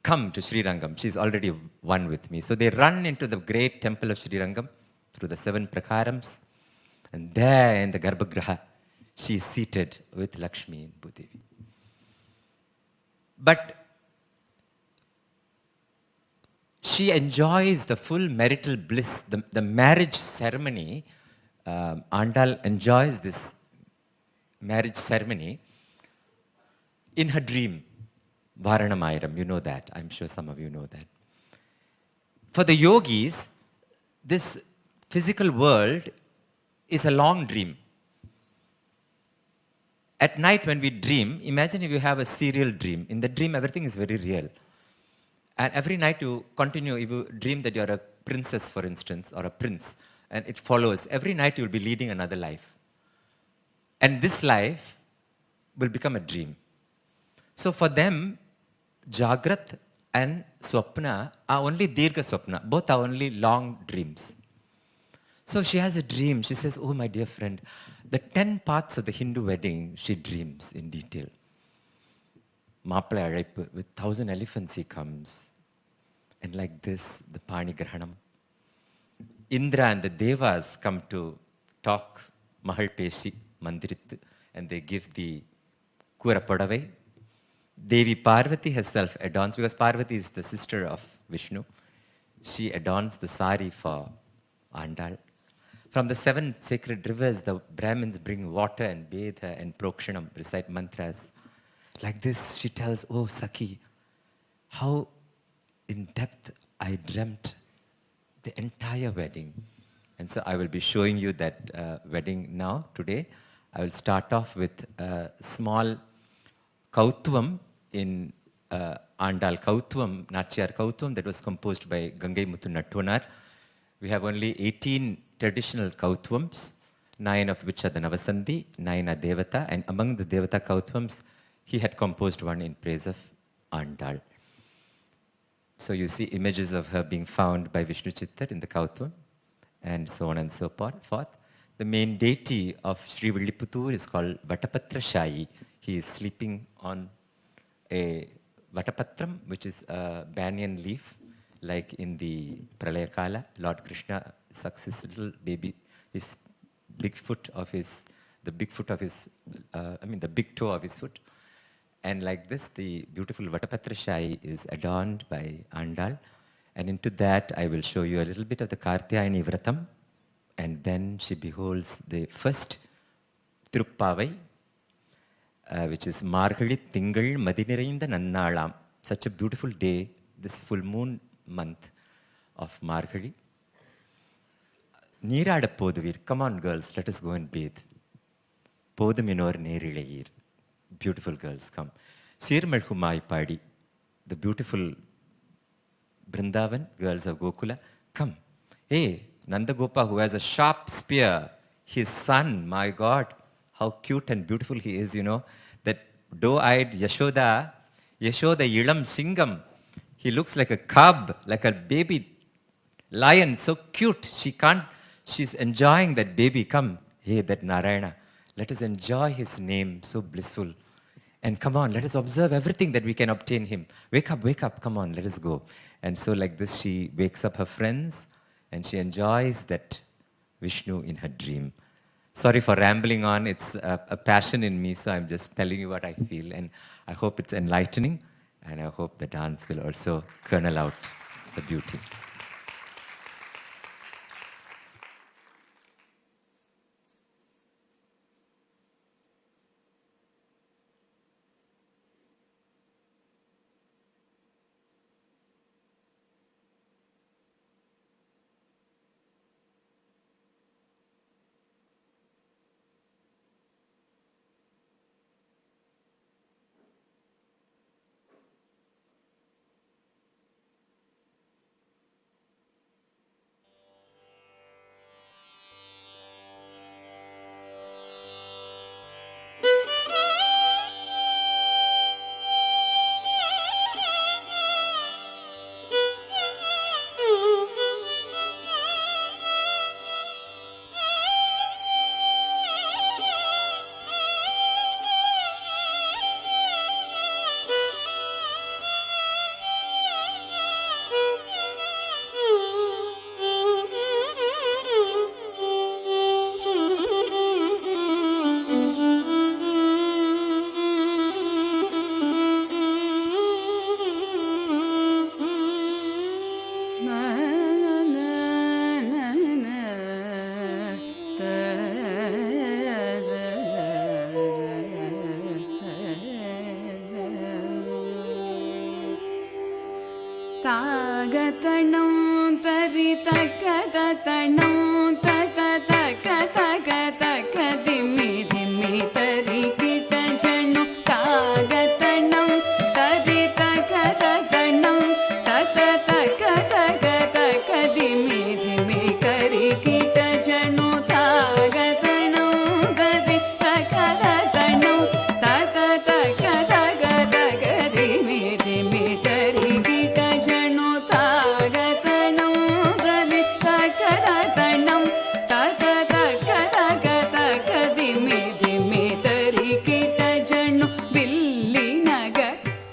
Come to Sri Rangam. She's already one with me." So they run into the great temple of Sri Rangam through the 7 prakarams. And there in the Garbhagraha, she is seated with Lakshmi and Bhudevi. But she enjoys the full marital bliss, the marriage ceremony. Andal enjoys this marriage ceremony in her dream. Varanamayiram, you know that. I'm sure some of you know that. For the yogis, this physical world is a long dream. At night when we dream, imagine if you have a serial dream. In the dream, everything is very real. And every night you continue, if you dream that you're a princess, for instance, or a prince, and it follows, every night you'll be leading another life. And this life will become a dream. So for them, Jagrat and Swapna are only Dirgha Swapna. Both are only long dreams. So she has a dream. She says, "Oh, my dear friend, the 10 parts of the Hindu wedding," she dreams in detail. Mappala Araipu, with 1,000 elephants he comes. And like this, the Pani Grahanam. Indra and the Devas come to talk, Mahal Peshi, Mandirit, and they give the Kura Padavai. Devi Parvati herself adorns, because Parvati is the sister of Vishnu. She adorns the sari for Andal. From the 7 sacred rivers, the Brahmins bring water and bathe her and prokshanam, recite mantras. Like this, she tells, "Oh, Sakhi, how in depth I dreamt the entire wedding." And so I will be showing you that wedding now, today. I will start off with a small Kautvam in Andal Kautvam, Nachiyar Kautvam, that was composed by Gangai Muthu Nattuvanar. We have only 18 traditional Kautvams, 9 of which are the Navasandhi, 9 are Devata, and among the Devata Kautvams, he had composed one in praise of Andal. So you see images of her being found by Vishnu Chittar in the Kautvam, and so on and so forth. The main deity of Sri Villiputtur is called Vatapatra Shayi. He is sleeping on a Vatapatram, which is a banyan leaf, like in the Pralaya Kala. Lord Krishna sucks his little baby, his big foot of his, the big toe of his foot. And like this, the beautiful Vatapatra Shayi is adorned by Andal. And into that, I will show you a little bit of the Kartiyayani Vratam. And then she beholds the first Tiruppavai, which is Margazhi Tingal Madinirainda Nannalam. Such a beautiful day, this full moon month of Margazhi. Neerada Poduvir. Come on, girls, let us go and bathe. Poduminor Nerilayir. Beautiful girls, come. Sirmalhumai Padi. The beautiful Brindavan, girls of Gokula, come. Hey, Nandagopa, who has a sharp spear, his son, my God, how cute and beautiful he is, you know. That doe-eyed Yashoda Ilam Singam, he looks like a cub, like a baby lion, so cute. She's enjoying that baby. Come, hey, that Narayana, let us enjoy his name, so blissful. And come on, let us observe everything that we can obtain him. Wake up, come on, let us go. And so like this, she wakes up her friends and she enjoys that Vishnu in her dream. Sorry for rambling on, it's a passion in me, so I'm just telling you what I feel. And I hope it's enlightening, and I hope the dance will also kernel out the beauty. तागतनं तरितकतनं तत तक तक तक दिमि दिमि तरिकिट जनु तागतनं तरितकतनं तत तक तक तक दिमि दिमि करिकिट जनु तागतनं तरितकतनं तत तक तक तक दिमि दिमि तरिकिट जनु तागतनं तरितकतनं तत तक तक तक दिमि दिमि तरिकिट जनु बिल्लिनग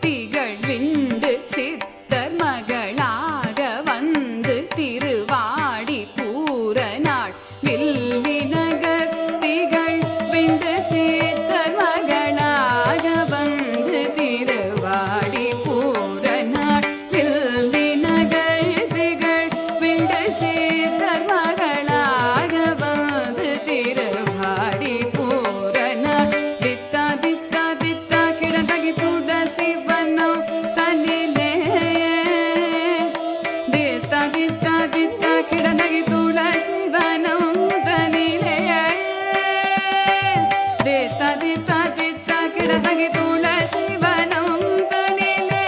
திகழ் விண்டு சித்தர் மகளாக வந்து திருவாடி பூரநாள் வில்லிநகர் திகழ் விண்டு சித்தர் மகளாக வந்து திருவாடி பூரநாள் வில்லிநகர் திகழ் விண்டு சித்தர் மகளாக வந்து திருவாடி பூரநாள் தித்தா தித்தா தித்தா கிடந்தகி துளசி வனம் தனிலே தித்தா தித்தா தித்தா கிடந்தகி துளசி வனம் தனிலே தித்தா தித்தா தித்தா கிடந்தகி துளசி வனம் தனிலே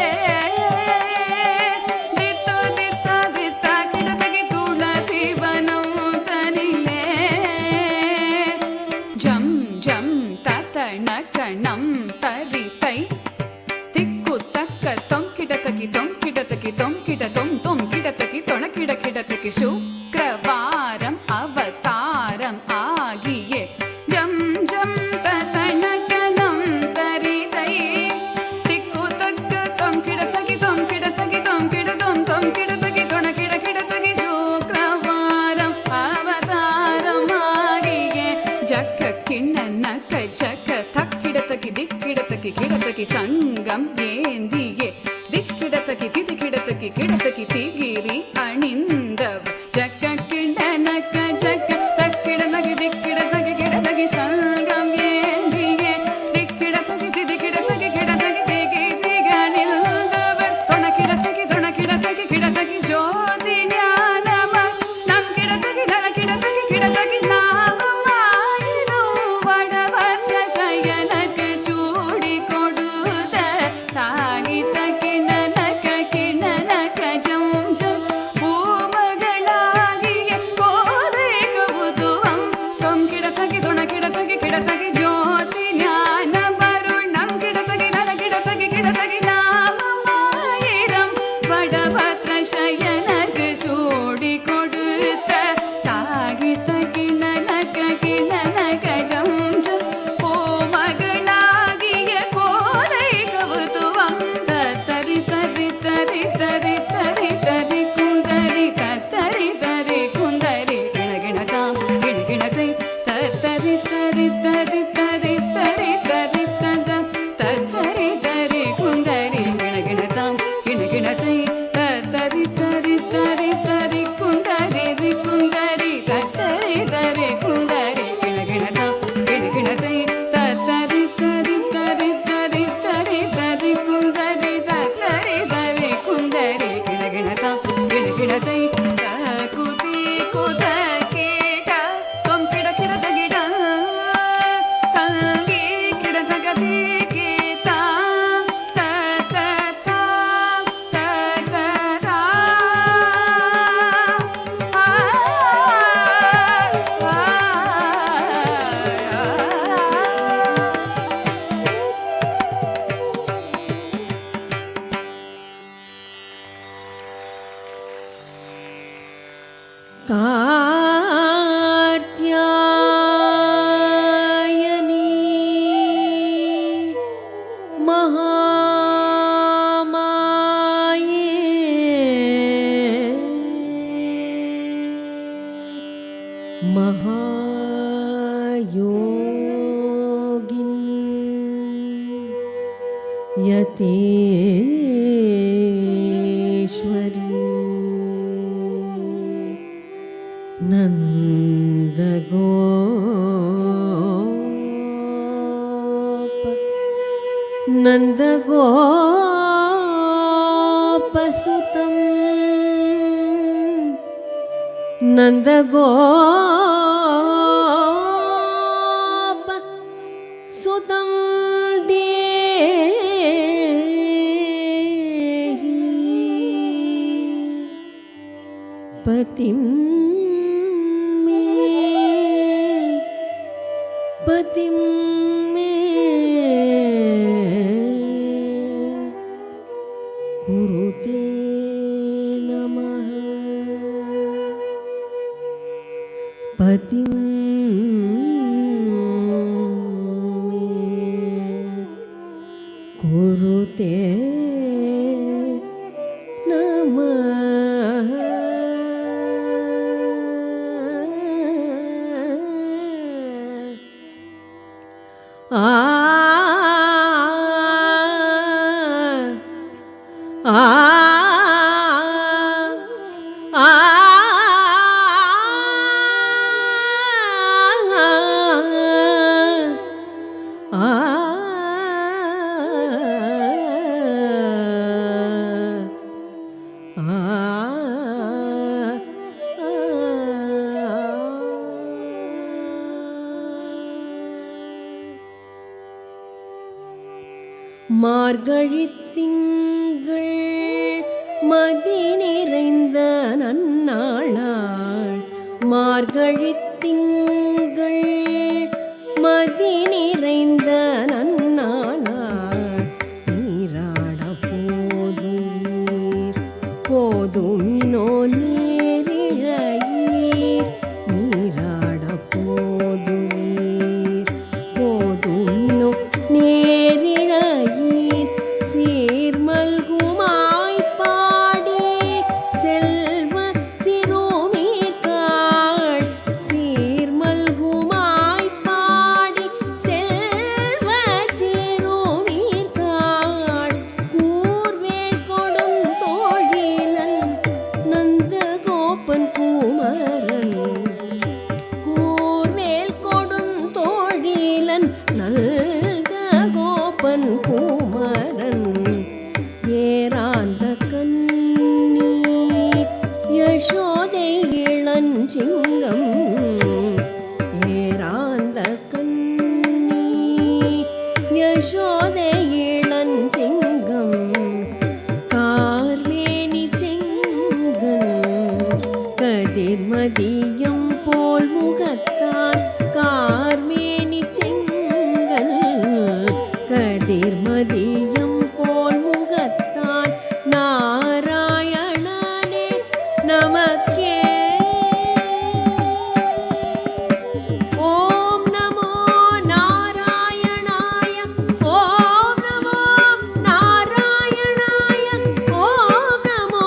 தித்தா தித்தா தித்தா கிடந்தகி துளசி வனம் தனிலே ஜம் ஜம் தத்தண கணம் தரித்தை திக்கு தக்க தொம் கிடத்தகி தொம் கிடத்தகி தொம் கிட தொம் தொம் கிடத்தகி தொண கிட கிடத்தகி சுக்ரவாரம் அவதாரம் ஆகிய ஜம் ஜம் தத்தண கணம் தரித்தை திக்கு தக்க தொம் கிடத்தகி தொம் கிடத்தகி தொம் கிட தொம் தொம் கிடத்தகி தொண கிட கிடத்தகி சுக்ரவாரம் அவதாரம் ஆகிய ஜக்க கிண்ணனக்க ஜக்க தக்கிடத்தகி திக்கிடத்தகி கிடத்தகி சங்கம் ஏந்தியே திக்கிடத்தகி திதிக்கிடத்தகி கிடத்தகி திகிரி அணிந்தவ ஜக்க கிண்ணனக்க ஜக்க தக்கிடத்தகி திக்கிடத்தகி கிடத்தகி சங்கம் ஏந்தியே திக்கிடத்தகி திதிக்கிடத்தகி கிடத்தகி திகிரி அணிந்தவர் தொணக்கிடத்தகி தொணக்கிடத்தகி கிடத்தகி ஜோதி ஞானம நம் கிடத்தகி தன கிடத்தகி கிடத்தகி நாமமாயிரும் வடவர்க்க சயனக்கு சூடி கொடுத்த சாகித்த கிணனக்க கிணனக்க ஜம் ஜம் பூமகளாகிய கோதை கவுதுவம் தொம் கிடத்தகி தொண கிடத்தகி கிடத்தகி ஜோதி ஞான வருணம் கிடத்தகி நன கிடத்தகி கிடத்தகி நாமமாயிரம் வடபத்ர சயனக்கு சூடி கொடுத்த சாகித்த கிணனக்க கிணனக்க ஜம் ஜம் பூமகளாகிய கோதை கவுதுவம் தத்தரி தரி தரி தரி தரி தரி குந்தரி தத்தரி தரி குந்தரி கிணகிணதாம் கிணகிணதை தத்தரி தரி தரி தரி தரி தரி தத தத்தரி தரி குந்தரி கிணகிணதாம் கிணகிணதை தத்தரி தரி தரி தரி குந்தரி ரி குந்தரி தத்தரி தரி குந்தரி கிணகிணதாம் கிணகிணதை தத்தரி தரி தரி தரி தரி தரி குந்தரி தத்தரி தரி குந்தரி கிணகிணதாம் கிணகிணதை குதி குத கேட தொம் கிட கிடதகிட தங்கி கிடதகதி கீதா த த தா த த தா ஆ ஆ नन्दगोपसुतम् नन्दगोप सुतं देहि पतिं मे कुरुते नमः पतिं कुरुते नमः மார்கழித் திங்கள் மதி நிறைந்த நன்னாளாள் மார்கழித் திங்கள் மதி நிறைந்த நன்னாளாள் நீராட போதுமீர் போதுமினோ நீரிழையீர் நீராட போதுமீர் போதுமினோ நேரிழையீர் சீர்மல்குமாய் பாடி செல்வ சிறுமீர்காள் சீர்மல்குமாய் பாடி செல்வ சிறுமீர்காள் கூர்வேல் கொடுந்தோழிலன் நந்தகோபன் குமரன் கூர்வேல் கொடுந்தோழிலன் நந்தகோபன் குமரன் ஏராந்த கண்ணி யசோதை இளஞ்சிங்கம் ஏராந்த கண்ணி யசோதை இளஞ்சிங்கம் கார்மேனி செங்கன் கதிர்மதியம் போல் முகத்தான் கார்மேனி செங்கன் கதிர்மதியம் போல் முகத்தான் நாராயணனே நமக்கே ஓம் நமோ நாராயணாய ஓம் நமோ நாராயணாய ஓம் நமோ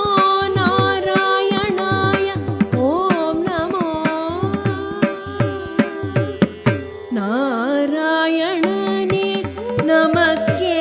நாராயணாய ஓம் நமோ நாராயணனே நமக்கே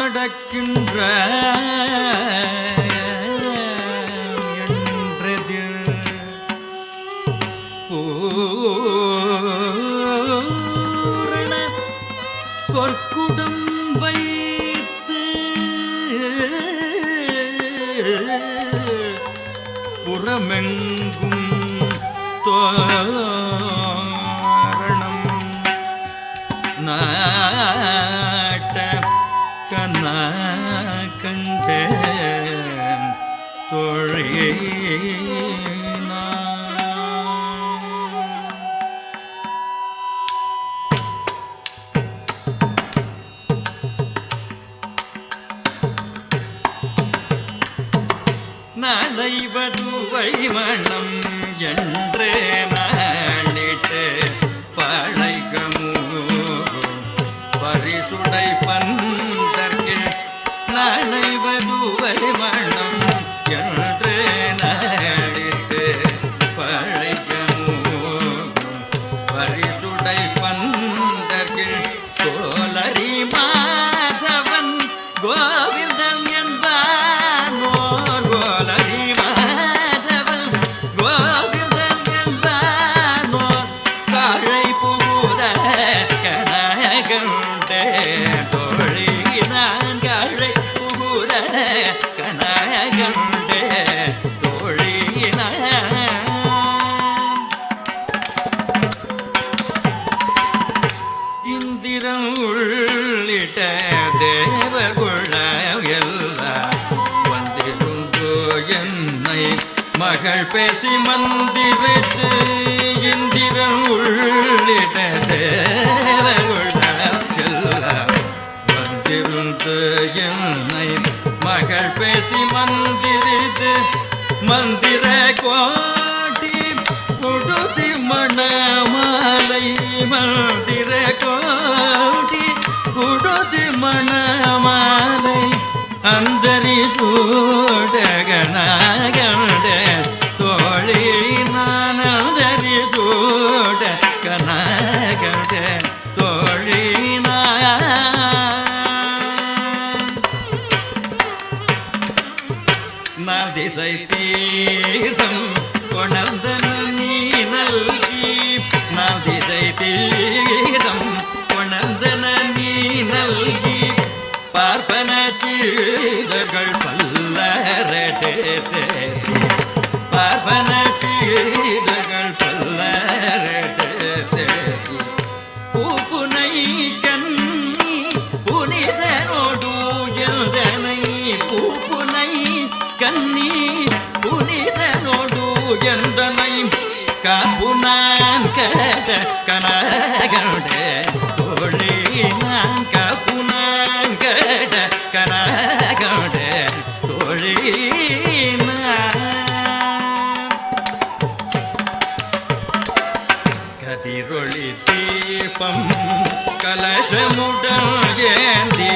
நடக்கின்ற என்றெதிர் பூரண பொற்குடம் வைத்து புறமெங்கும் தோரணம் நாட்ட கண்ணா கண்டேன் தொழினா நடைவதுவை மனம் என்றே நாளிட்டு பழைகமூ பரிசுடை பந்தற்கு நடைவதுவை மனம் என்றே நாளிட்டு பழைகமூ பரிசுடை பந்தற்கு கோலரி மாதவன் கோவிந்தன் என்பான் கோலரி மாதவன் கோவிந்தன் என்பானோ காழை புகுத கனகண்டே தோழி நான் காழை புகுத கனகண்டே தோழி இந்திரன் உள்ளிட்ட தேவகுழ எல்லாம் வந்திருந்து என்னை மகள் பேசி மந்திரித்து இந்திரன் உள்ளிட்ட தேவகுழ எல்லாம் வந்திருந்து என்னை மகள் பேசி மந்திரித்து மந்திர கோட்டி உடுதி மணமாலை மந்திர கோட்டி உடுதி மணமாலை அந்தரி சூடகனாகண்ட தோழி நான் அந்தரி சூடகனாகண்ட தோழி நான் திசை தீர்த்தம் கொணர்ந்தன நீ நல்கி நான் திசை தீர்த்தம் கொணர்ந்தன நீ நல்கி பார்ப்பன சீதர்கள் பல்லரடே பார்ப்பன சீதர்கள் பல்லரடே பூப்புனை கண்ணி புனிதனோடு எந்தனை பூப்புனை கண்ணி புனிதனோடு எந்தனை காப்புனான் கட கனகண்டே தோழி நான் காப்புனான் கட கனகண்டே தோழி கதிரொளி தீபம் கலசமுடன் ஏந்தி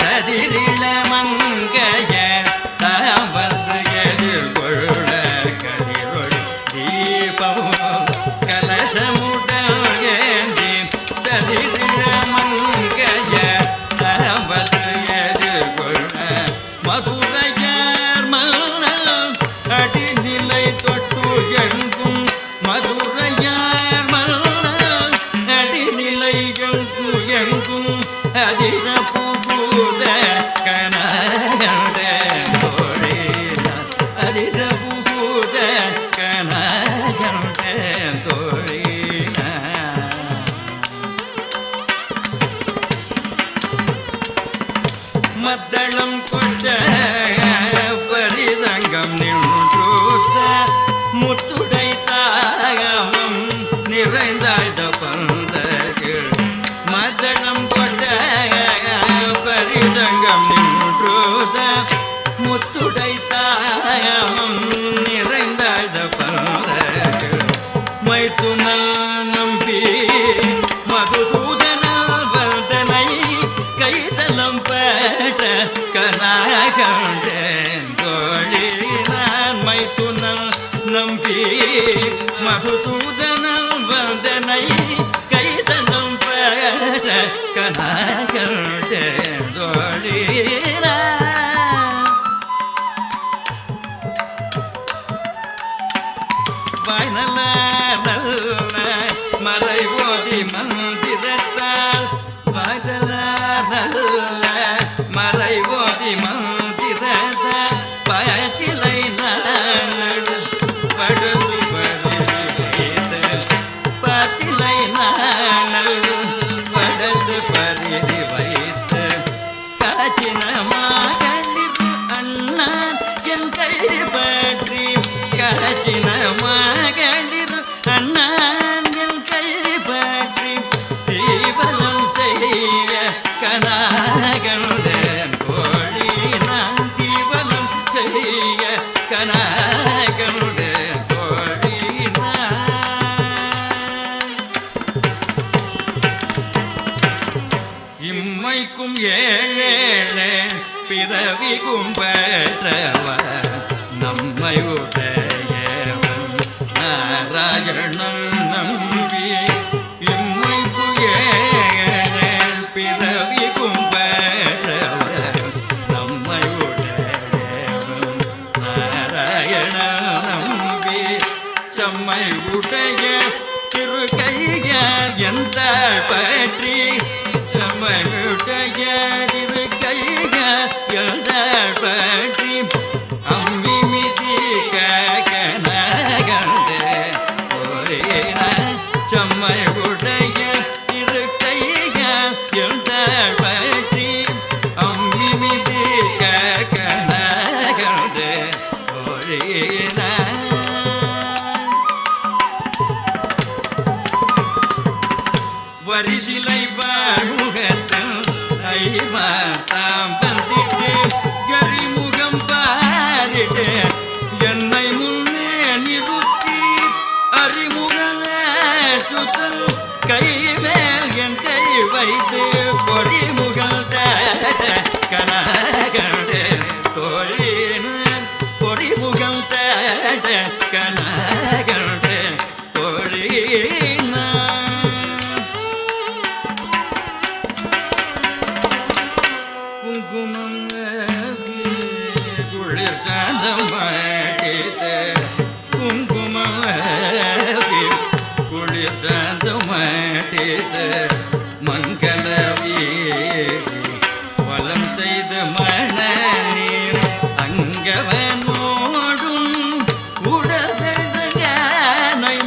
சதிரில மங்கைய தாவத்து எதிர்கொள்ள கதிரொளி தீபம் கலசமுடன் ஏந்தி சதிரில மங்கைய தாவத்து எதிர்கொள்ள மதுரையார் மன்னன் அடிநிலை தொட்டு எங்கும் மதுரையார் மன்னன் அடிநிலை எங்கும் அதிர புகுத கனகண்ட தோழி அதிர புகுத கனகண்ட தோழி மத்தளம் கொண்ட பரிசங்கம் நின்றுத்த முத்துடை தாகமம் நிறைந்தாய்த பந்தர்கள் மத்தளம் கொண்ட பரிசங்கம் நின்றுத்த முத்துடை தாகமம் நிறைந்தாய்த பந்தர்கள் மைத்துனல் நம்பி மதுசூதன வந்தனை கைதலம் பேட்ட கனகண்டேன் தோழி நான் மைத்துனல் நம்பி மதுசூதன வந்தனை கைதலம் பேட்ட கனகண்டேன் தோழி கண்டேன் கோழி நான் தீவனம் செய்ய கனா கண்டேன் கோழி இம்மைக்கும் ஏழேழே பிறவிக்கும் பெற்றவன் நம்மை உடையவன் நாராயணன் நம்பி இம்மைக்கு ஏழே பிறவிக்கும் பெற்றவன் நம்மை உடையவன் நாராயணன் நம்பி செம்மை உடைய திருக்கையால் எந்த பற்றி செம்மையுடைய திருக்கையால் எந்த பற்றி அம்மி மிதி கனகண்டே ஒரேன செம்மை உடைய திருக்கையால் எந்த பற்றி அம்மி மிதி கனகண்டே ஒரேன வரிசிலை வாழ்முகத்தில் ஐவாசாம் பந்திட்டு கரிமுகம் பாரிட்டு என்னை முன்னே நிறுத்தி அறிமுகன சுத்தல் கைவேல் என் கை வைத்து பொறிமுகல் கனகண்டே தோழின பொறிமுகம் கனகண்டே தோழின மங்களவி வலம் செய்த மணநீர் அங்கவனோடும் உடசெய்த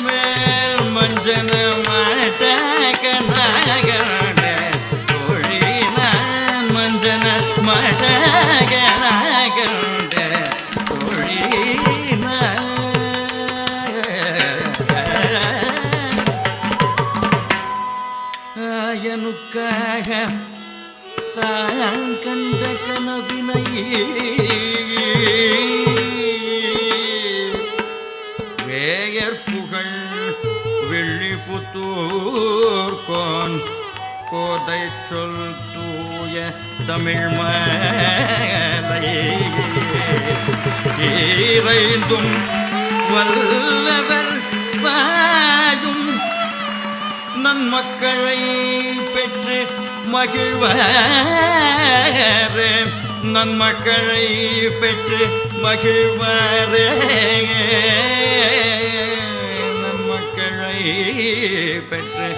மேல் மஞ்சன மட்டகனாகண்ட தோழினான் மஞ்சன மட்டகனாகண்ட தோழினான் ஆயனுக்காக தான் கண்ட கனவினை வேயர் புகழ் வெள்ளிபுத்தூர் கோன் கோதை சொல் தூய தமிழ் மலை இறைந்தும் வல்லவர் வாயும் நன்மக்களை பெற்று மகிழ்வாரே நன்மக்களை பெற்று மகிழ்வாரே நன்மக்களை பெற்று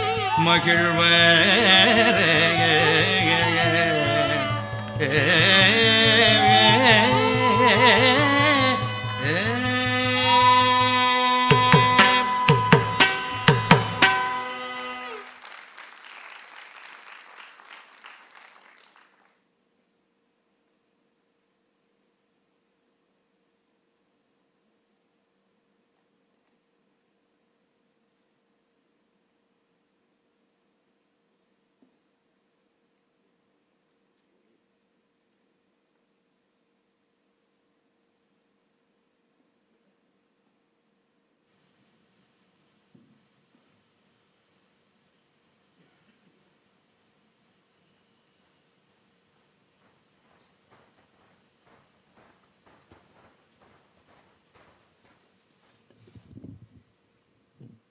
மகிழ்வாரே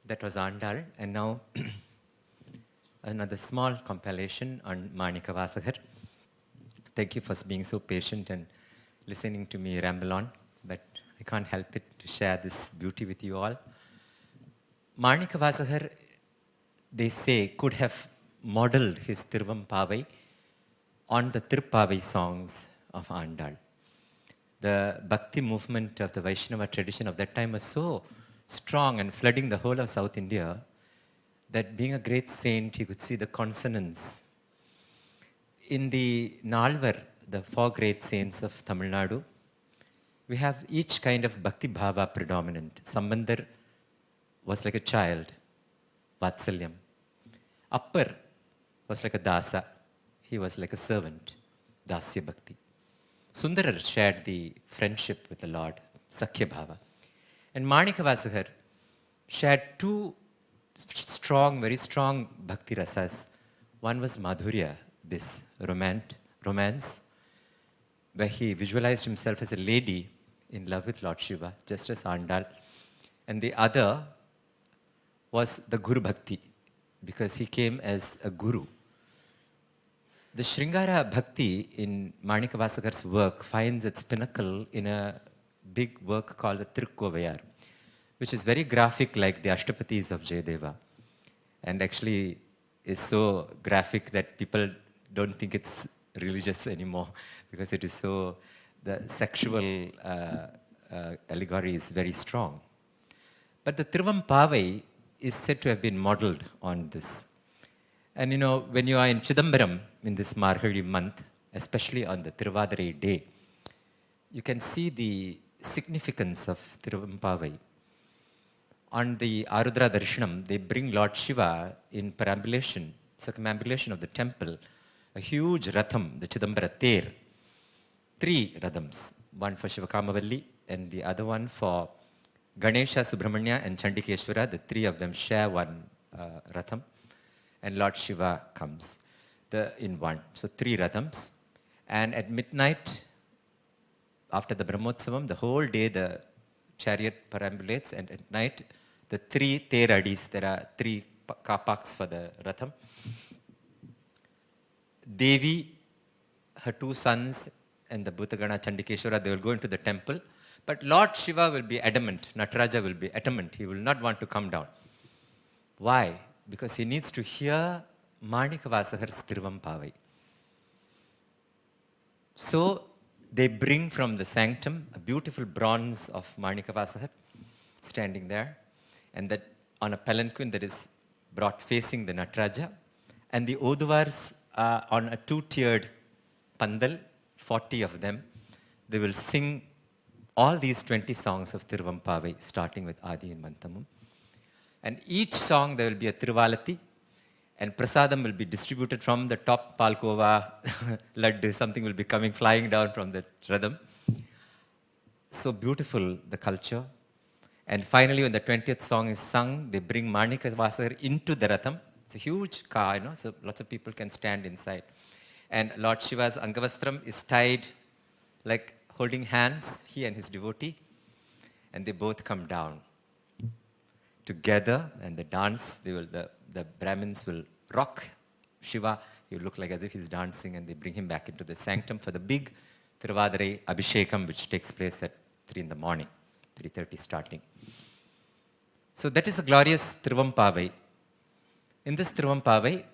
That was Andal, and now another small compilation on Manikkavasagar. Thank you for being so patient and listening to me ramble on, but I can't help it to share this beauty with you all. Manikkavasagar, they say, could have modeled his Tiruvampavai on the Tirupavai songs of Andal. The Bhakti movement of the Vaishnava tradition of that time was so strong and flooding the whole of South India that being a great saint, he could see the consonance. In the Nalvar, the four great saints of Tamil Nadu, we have each kind of Bhakti Bhava predominant. Sambandar was like a child, Vatsalyam. Appar was like a dasa, he was like a servant. Dasya Bhakti. Sundarar shared the friendship with the Lord, Sakhya Bhava. And Manikkavasagar shared two very strong bhakti rasas. One was Madhurya, this romance, where he visualized himself as a lady in love with Lord Shiva, just as Andal. And the other was the Guru Bhakti, because he came as a guru. The Sringara Bhakti in Manikkavasagar's work finds its pinnacle in a big work called the Tirukkovayar, which is very graphic like the Ashtapatis of Jayadeva, and actually is so graphic that people don't think it's religious anymore, because it is so, the sexual allegory is very strong. But the Tiruvampavai is said to have been modeled on this. And you know, when you are in Chidambaram in this Margazhi month, especially on the Tiruvadirai day, you can see the significance of Tiruvampavai. On the Arudra Darshanam, they bring Lord Shiva in perambulation, circumambulation of the temple, a huge ratham, the Chidambara Ter. 3 rathams, one for Shivakamavalli and the other one for Ganesha, Subramanya and Chandikeshwara. The 3 of them share one ratham. And Lord Shiva comes in one. So 3 rathams. And at midnight, after the Brahmotsavam, the whole day the chariot perambulates, and at night, the 3 teradis, there are 3 car parks for the ratham. Devi, her 2 sons, and the Bhutagana Chandikeshwara, they will go into the temple. But Lord Shiva will be adamant, Nataraja will be adamant, he will not want to come down. Why? Because he needs to hear Manikkavasagar's Tiruvampavai. So they bring from the sanctum a beautiful bronze of Manikkavasagar standing there, and that on a palanquin that is brought facing the Nataraja. And the Oduvars are on a 2-tiered pandal, 40 of them. They will sing all these 20 songs of Tiruvampavai, starting with Adi and Mantamum. And each song there will be a Tiruvalati, and prasadam will be distributed from the top, palkova, laddu, something will be coming flying down from the radham. So beautiful, the culture. And finally, when the 20th song is sung, they bring Manikkavasagar into the ratham. It's a huge car, you know, so lots of people can stand inside. And Lord Shiva's Angavastram is tied, like holding hands, he and his devotee, and they both come down together, and the dance, the Brahmins will rock Shiva. He will look like as if he's dancing, and they bring him back into the sanctum for the big Tiruvadirai Abhishekam, which takes place at 3 in the morning, 3:30 starting. So that is a glorious Tiruvampavai. In this Tiruvampavai,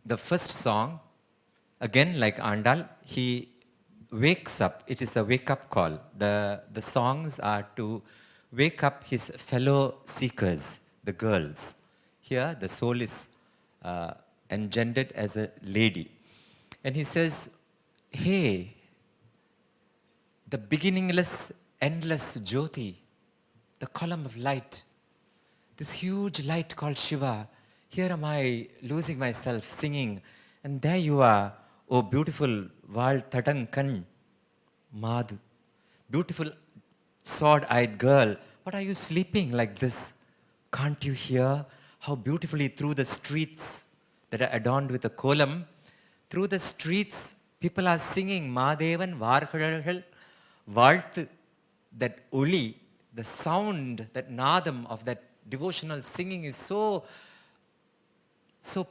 the first song, again like Andal, he wakes up. It is a wake-up call. The songs are to wake up his fellow seekers, the girls. Here, the soul is engendered as a lady. And he says, hey, the beginningless, endless Jyoti, the column of light, this huge light called Shiva, here am I losing myself, singing, and there you are, oh beautiful Val Tadankan Madhu, beautiful sword-eyed girl, what are you sleeping like this? Can't you hear how beautifully through the streets that are adorned with a kolam, through the streets people are singing Madevan Varkadalgal Valt, that Uli, the sound, that nadam of that devotional singing is so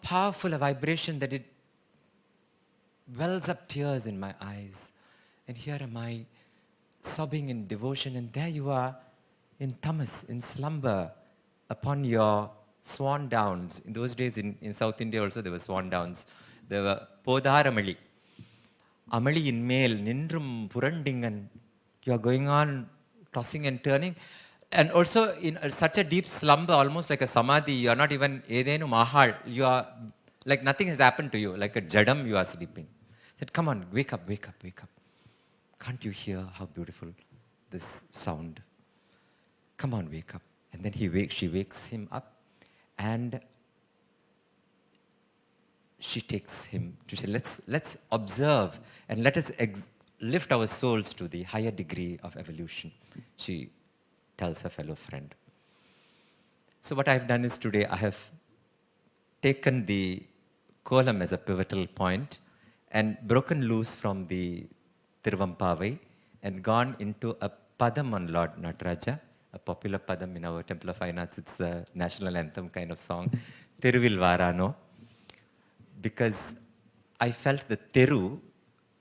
powerful a vibration that it wells up tears in my eyes. And here am I sobbing in devotion, and there you are in tamas, in slumber, upon your swan downs. In those days in South India also there were swan downs. There were Podaramali. Amali in male, Nindrum Purandingan. You are going on tossing and turning. And also in such a deep slumber, almost like a samadhi, you are not even edenu mahal. You are like nothing has happened to you, like a jadam you are sleeping. I said, come on, wake up, wake up, wake up. Can't you hear how beautiful this sound? Come on, wake up. And then she wakes him up, and she takes him to say, let's observe and let us lift our souls to the higher degree of evolution, she tells her fellow friend. So what I've done is today I have taken the kolam as a pivotal point and broken loose from the Tiruvampavai and gone into a padam on Lord Nataraja, a popular padam in our Temple of Fine Arts. It's a national anthem kind of song, Tiruvil Varano, because I felt the Teru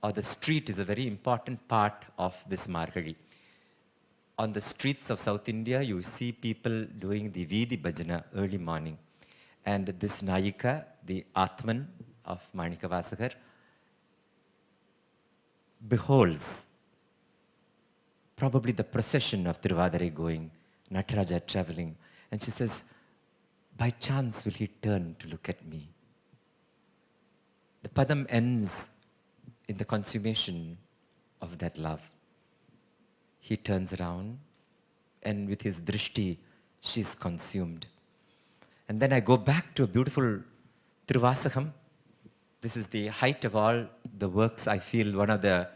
or the street is a very important part of this Margazhi. On the streets of South India, you see people doing the Vidhi Bhajana early morning. And this Nayika, the Atman of Manikkavasagar, beholds probably the procession of Tiruvadarai going, Nataraja traveling. And she says, by chance will he turn to look at me. The padam ends in the consummation of that love. He turns around and with his drishti, she's consumed. And then I go back to a beautiful Tiruvasakam. This is the height of all the works, I feel, one of the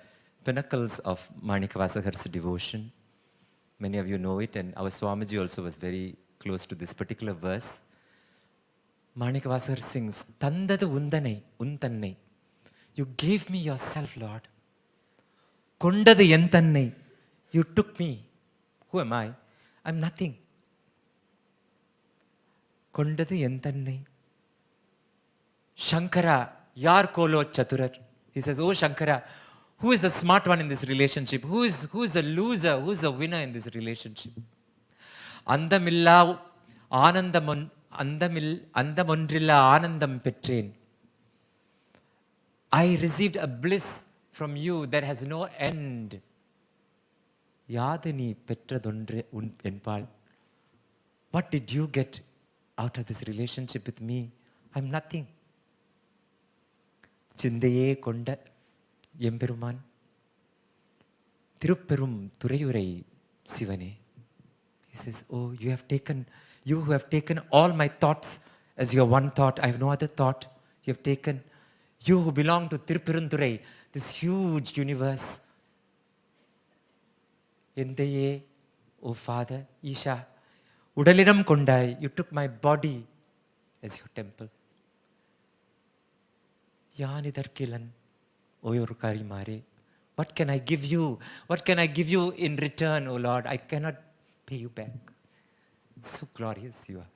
pinnacles of Manikkavasagar's devotion. Many of you know it, and our Swamiji also was very close to this particular verse. Manikkavasagar sings, Tandadu undanai, untannai. You gave me yourself, Lord. Kondadu entannai. You took me. Who am I? I'm nothing. Kondadu entannai. Shankara, yar kolo chaturar. He says, oh Shankara, who is the smart one in this relationship? Who is the loser? Who is the winner in this relationship? Andamilla anandam andamondrilla anandam petrain. I received a bliss from you that has no end. Yadani petradondre enpal. What did you get out of this relationship with me? I'm nothing. Chindaye konda Yemperuman Tirupperum Turayurai Sivane. He says, oh, you who have taken all my thoughts as your one thought, I have no other thought. You have taken, you who belong to Tirupperunturai, this huge universe. Endaye, oh Father, Isha, Udaliram Kondai, you took my body as your temple. Yanidar Kilan. Oyorukari Mare, what can I give you? What can I give you in return, O Lord? I cannot pay you back. So glorious you are.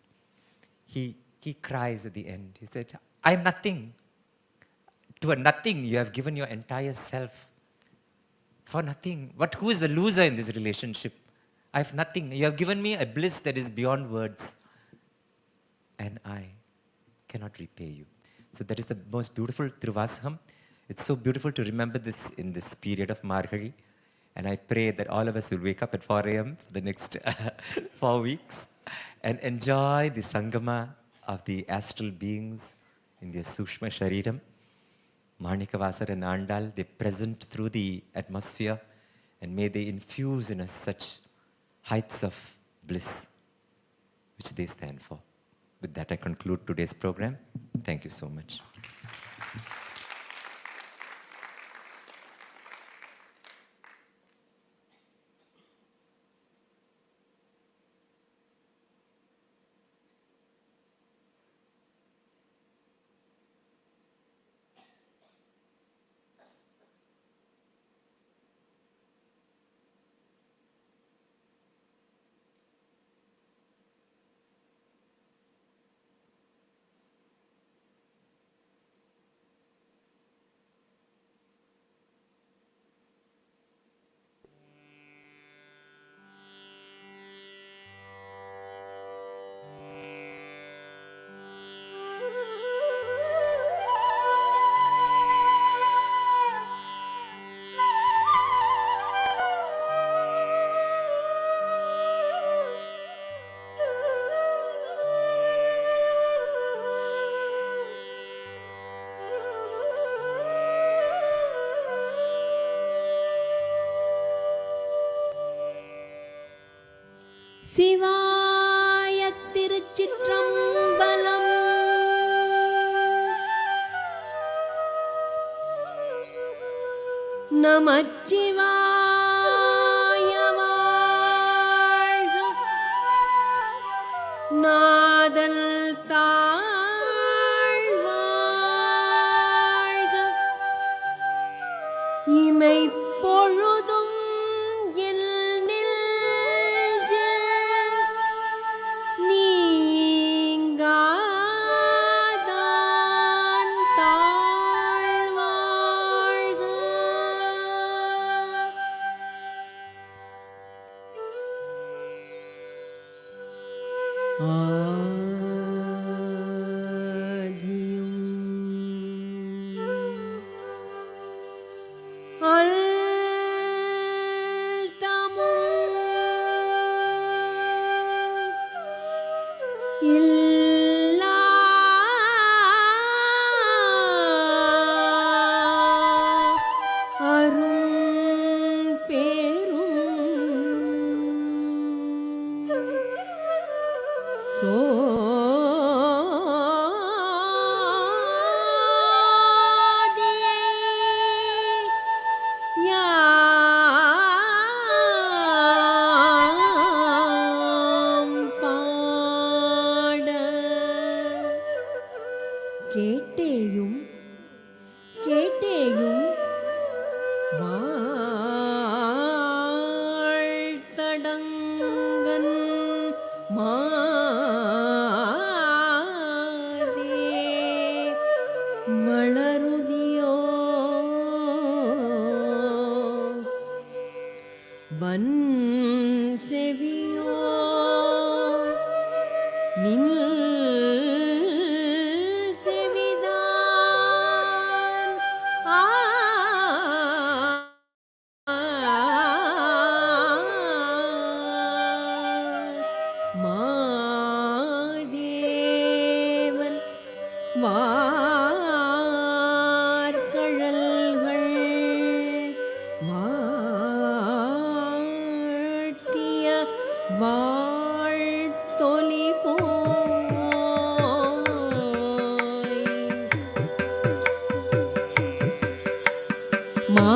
He cries at the end. He said, I'm nothing. To a nothing, you have given your entire self. For nothing. But who is the loser in this relationship? I have nothing. You have given me a bliss that is beyond words. And I cannot repay you. So that is the most beautiful Tiruvasakam. It's so beautiful to remember this in this period of Margazhi. And I pray that all of us will wake up at 4 a.m. for the next 4 weeks and enjoy the Sangama of the astral beings in their Sushma Shariram. Manikkavasagar and Andal, they present through the atmosphere, and may they infuse in us such heights of bliss which they stand for. With that, I conclude today's program. Thank you so much. சிவாய திருச்சிற்றம்பலம். நமச்சிவாய வாழ்க. நாதல் தாழ் வாழ்க. இமை பொழுதும் L நெஞ்சில் நீங்காதான் தாழ் வாழ்க. கேட்டேயும் கேட்டேயும் வாழ்த்தடங்கன் மாதே வளருதியோ வன் செவியோ நின் மாதேவன் வார்கழல்கள் வாழ்த்திய வாழ்த்தொலி போய்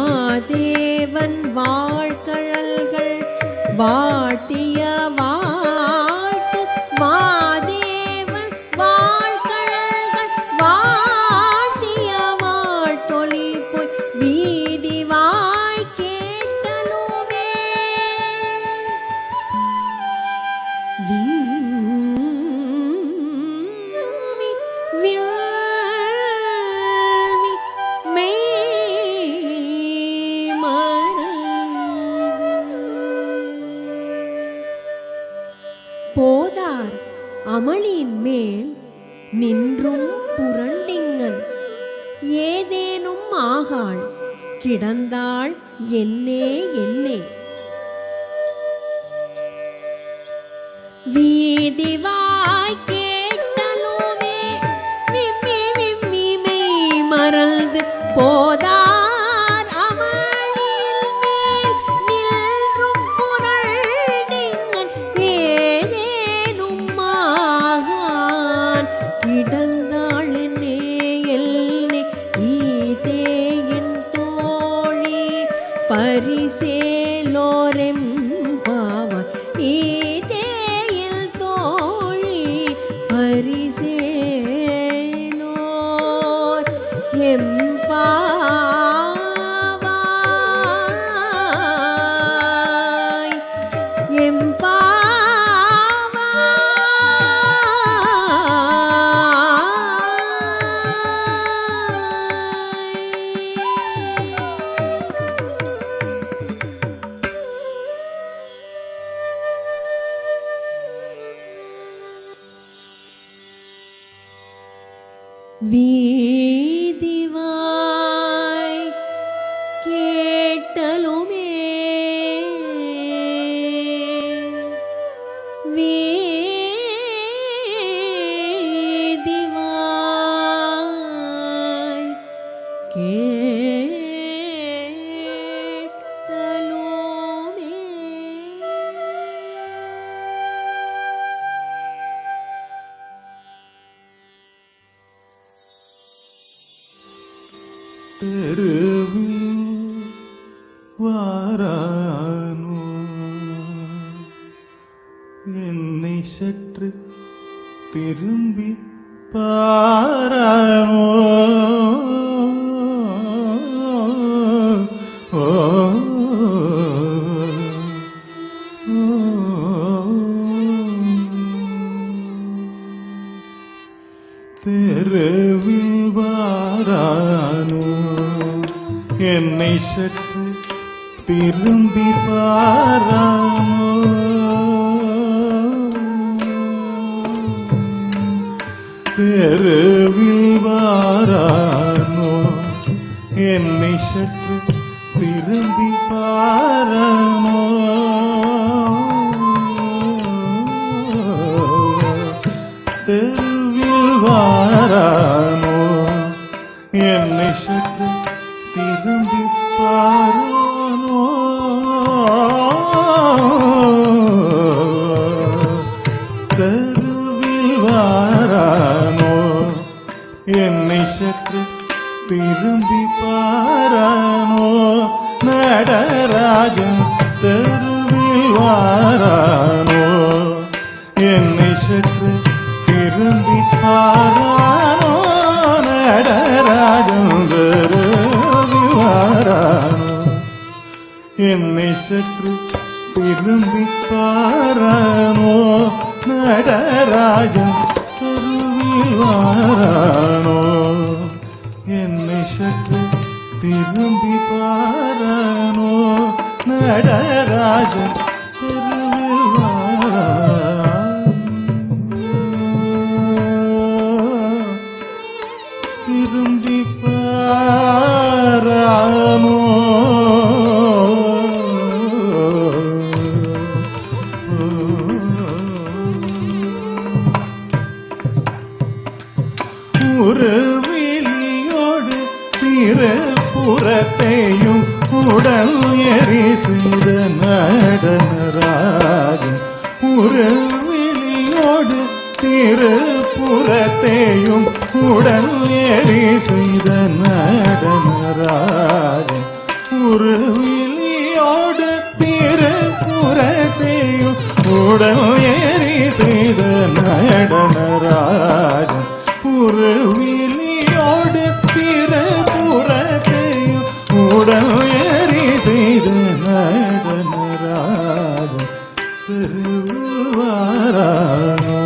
மாதேவன் வாழ்கழல்கள் வாழ்த்திய வாழ்த்து மாதேவன் வாழ்கழல்கள் வாழ்த்திய வாழ்த்தொலி போய் வீதி வாய் கேட்டலுமே விம்மி விம்மி மெய் மறந்து போதார் அமளியின் மேல் நின்றும் புரண்டிங்கன் ஏதேனும் ஆகாள் கிடந்தாள் என்னே என்னே வீதி வாய் கேட்டலுமே விம்மி விம்மி மெய் மறந்து போதார் அமளியின் மேல் நின்றும் புரண்டிங்கன் ஏதேனும் ஆகான் கிடந்தாள் என்னே என்னே ஈதே என் தோழி பரிசேலோரெம் பாவ ஈதே என் தோழி பரிசேலோர் எம்பாவாய் வீதி வாய் கேட்டலுமே வீதி வாய் கேட்டலுமே தெருவும் வாரானோ என்னை சற்று திரும்பி பாரானோ ஓ தெருவில் வாரானோ என்னை சற்று திரும்பி பாரானோ தெருவில் வாரானோ என்னை சற்று திரும்பி பாரானோ தெருவில் வாரானோ என்னை சற்று திரும்பி பாரானோ தெருவில் வாரானோ என்னை சற்று திரும்பி பாரானோ நடராஜன் தெருவில் வாரானோ என்னை சற்று திரும்பி பாரானோ நடராஜன் தெருவில் வாரானோ என்னை சற்று திரும்பி பாரானோ நடராஜன் தெருவில் வாரானோ என்னை சற்று திரும்பி பாரானோ நடராஜன் தெருவில் வாரானோ திரும்பி பாரானோ உருவிலியோடு திருப்புறத்தையும் உடல் எரி செய்த நடனராஜன் உருவிலியோடு திருப்புறத்தையும் உடல் எரி செய்த நடனராஜன் உருவிலியோடு திருப்புறத்தையும் உடல் எரி செய்த நடனராஜன் உருவிலியோடு திருப்புறத்தையும் உடல் எரி செய்த நடனராஜன் தெருவில் வாரானோ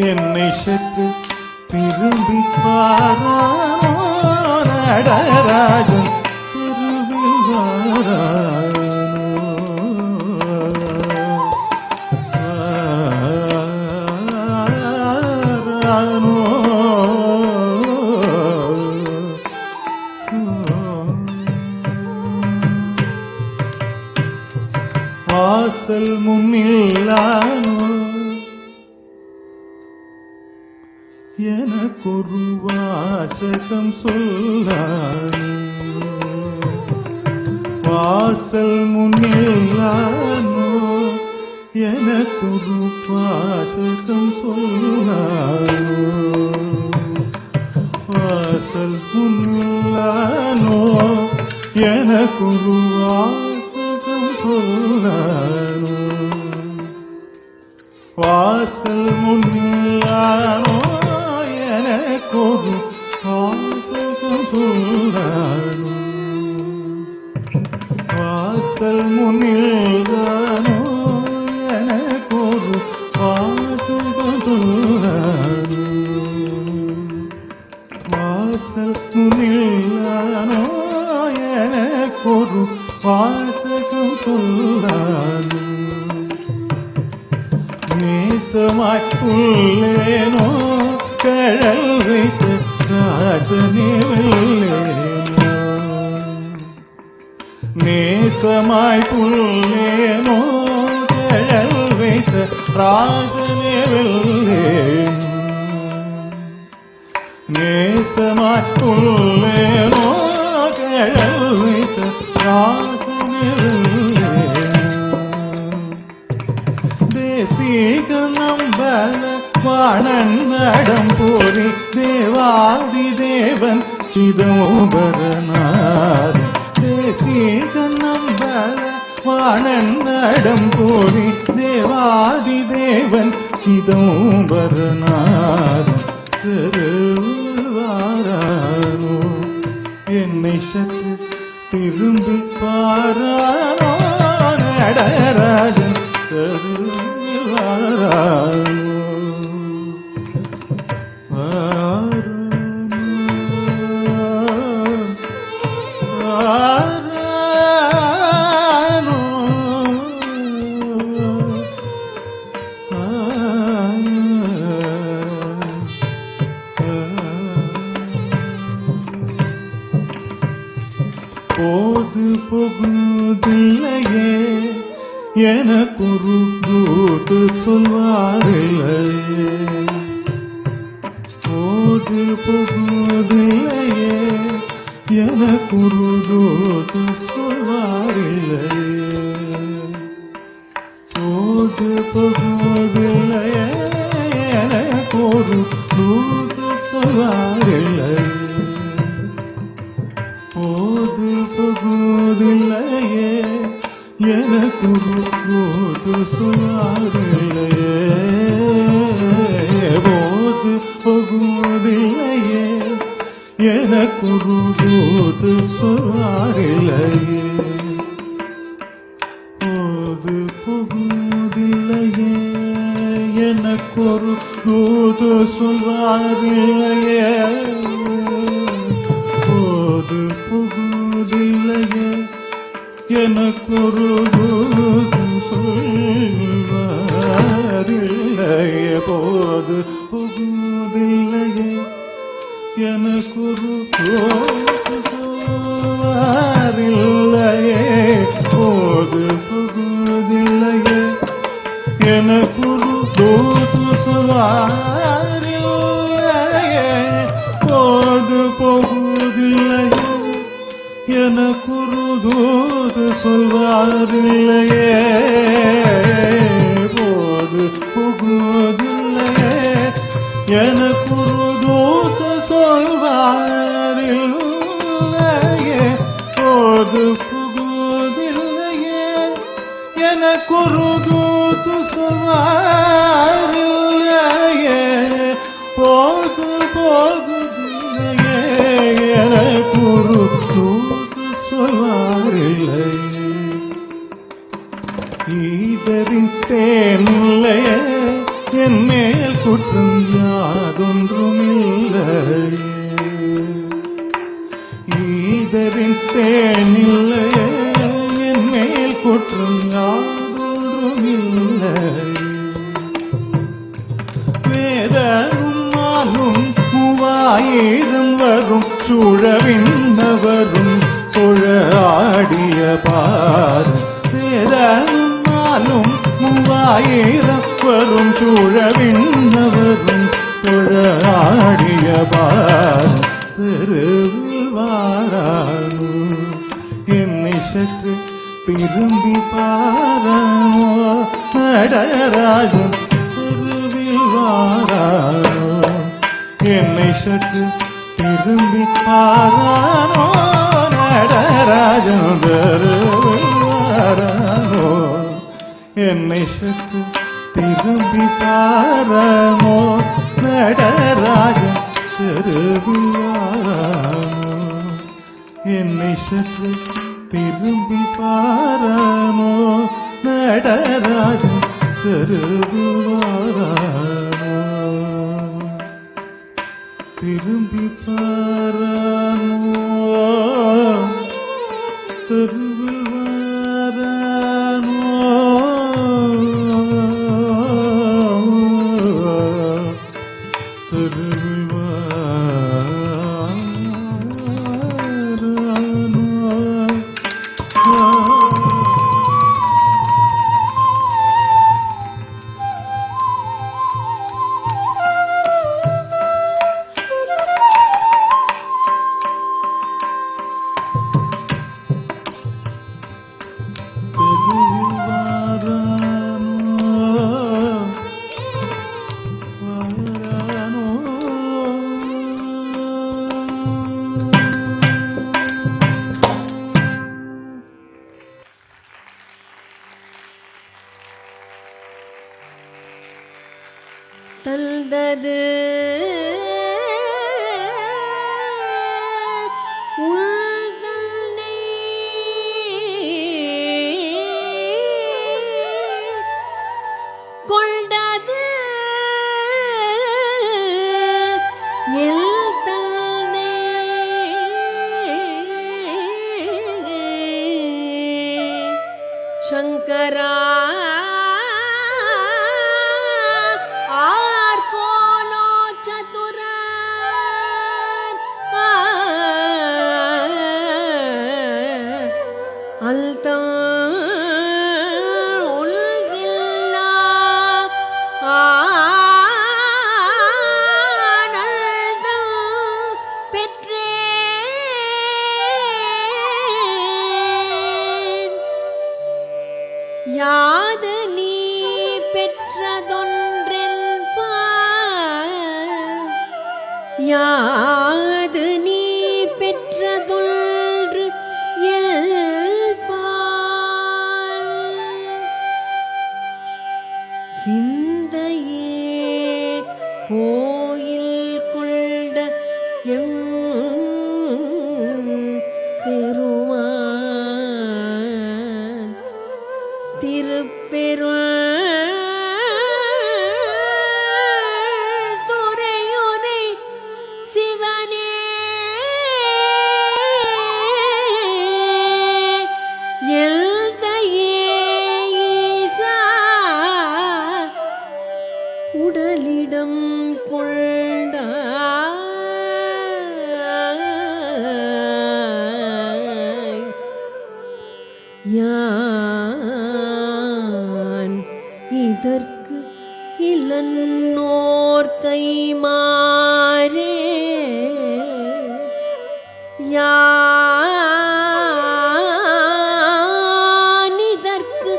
என்னை சற்று திரும்பி பாரானோ நடராஜன் தெருவில் வாரானோ வாசல் முன்னில்லானோ எனக்கொரு வாசகம் சொல்லானோ வாசல் முன்னில்லானோ எனக்கொரு வாசகம் சொல்லானோ வாசல் முன்னில்லானோ எனக்கொரு வாசகம் சொல்லானோ வாசல் முன்னில்லானோ எனக்கொரு வாசகம் சொல்லானோ வாசல் முன்னில்லானோ எனக்கொரு வாசகம் சொல்லானோ வாசல் முன்னில்லானோ எனக்கொரு வாசகம் சொல்லானோ நேசமாக்குள்ளேனோ கழல் வைத்த ராஜனே வெல்லேனோ நேசமாய் புள்ளேனோ கழல் வைத்த ராஜனே வெல்லேனோ நேசமாய் புள்ளேனோ கழல் வைத்த ராஜனே வெல்லேனோ தேசிக நம்பல வாணன் நடம் போரி தேவாதி தேவன் சிதம்பரநாதன் தேசிகநம்பல வாணன் நடம் போரி தேவாதி தேவன் சிதம்பரநாதன் திருவாரானோ என்னை சற்று திரும்பி பாரானோ நடராஜன் திருவாரானோ போது புகுதில்லையே எனக்குரு கூட்டு சொல்வாரில்லையே போது புகுதில்லையே எனக்குரு கூட்டு சொல்வாரில்லையே போது புகுதில்லையே எனக்குரு கூட்டு சொல்வாரில்லையே போது புகுதில்லையே எனக்குரு கூட்டு சொல்வாரில்லையே போது புகுதில்லையே எனக்குரு கூட்டு சொல்வாரில்லையே போது புகுதில்லையே எனக்கொரு கூட்டு சொல்வாரில்லையே போது புகுதில்லையே எனக்கொரு கூட்டு சொல்வாரில்லையே போது புகுதில்லையே எனக்கொரு கூட்டு சொல்வாரில்லையே போது புகுதில்லையே எனக்குரு கூட்டு சொல்வாரில்லையே போது புகுதில்லையே எனக்குரு கூட்டு சொல்வாரில்லையே போது புகுதில்லையே எனக்குரு கூட்டு சொல்வாரில்லையே போது புகுதில்லையே எனக்குரு கூட்டு சொல்வாரில்லையே போது போகுதில்லையே எனக்குரு கூட்டு சொல்வாரில்லையே ஈதரின் தேனில்லையே என் மேல் குற்றம் யாதொன்றுமில்லையே ஈதரின் தேனில்லையே என் மேல் குற்றம் யாதொன்றுமில்லையே வேதனும் மாலும் மூவாயிரம் வரும் சூழவிண்ணவரும் தொழாடிய பார் வேதனும் மாலும் மூவாயிரம் வரும் சூழவிண்ணவரும் தொழாடிய பார் திருவாரானோ என்னை சற்று திரும்பி பாரானோ நடராஜன் திருவாரானோ என்னை சற்று திரும்பி பாரானோ நடராஜன் திருவாரானோ என்னை சற்று திரும்பி பாரானோ நடராஜன் திருவாரானோ என்னை சற்று திரும்பி பாரானோ நடராஜன் திருவாரானோ திரும்பி பாரானோ Shankara Arkono Chaturar Altam Ulgilla Analdam Petreen யாது நீ பெற்றதொன்றில் பார் யாது நீ பெற்றதொன்று எல்பால் சிந்தையே கோயில் கொண்ட எம் பெருமான் துறையுரை சிவனே எல்தையே ஈசா உடலிடம் கொண்டாய் யான் இதற்கு இளன்னோர் கைமாறே யான் இதற்கு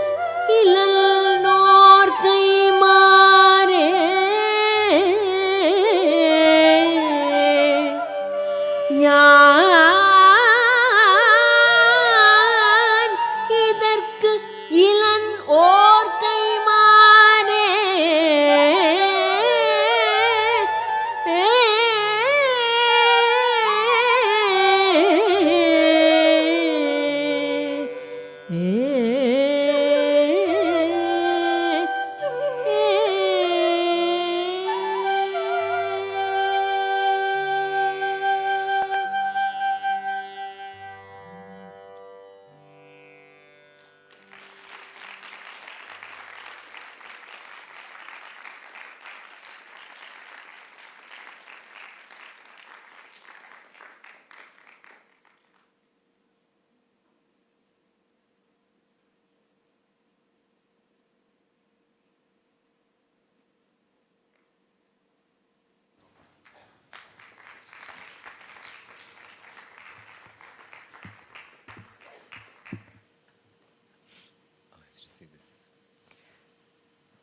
இளன்னோர் கைமாறே யான் இதற்கு இளன் ஓர் கைமானே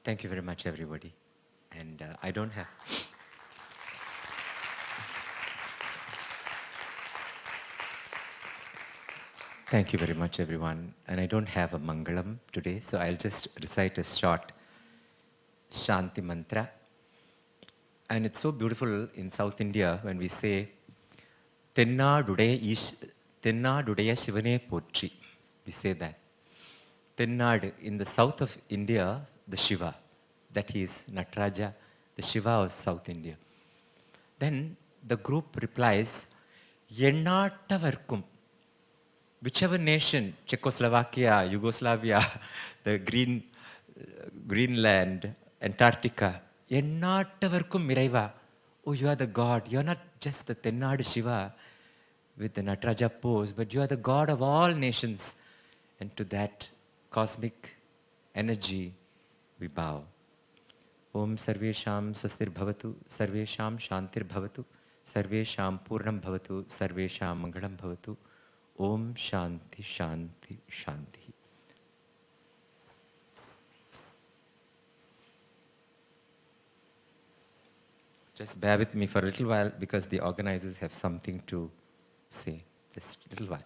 Thank you very much, everybody. And I don't have... Thank you very much, everyone. And I don't have a Mangalam today, so I'll just recite a short Shanti Mantra. And it's so beautiful in South India when we say, Tennadudaya Shivane Potri. We say that. Tennad, in the south of India, the Shiva, that is Nataraja, the Shiva of South India. Then the group replies, Yennattavarkum. Whichever nation, Czechoslovakia, Yugoslavia, the Greenland, Antarctica, Yennattavarkum Miraiva. Oh, you are the God. You are not just the Tennad Shiva with the Nataraja pose, but you are the God of all nations. And to that cosmic energy, we bow. Om Sarvesham Swastir Bhavatu, Sarvesham Shantir Bhavatu, Sarvesham Purnam Bhavatu, Sarvesham Mangalam Bhavatu. Om Shanti Shanti Shanti. Just bear with me for a little while because the organizers have something to say. Just a little while.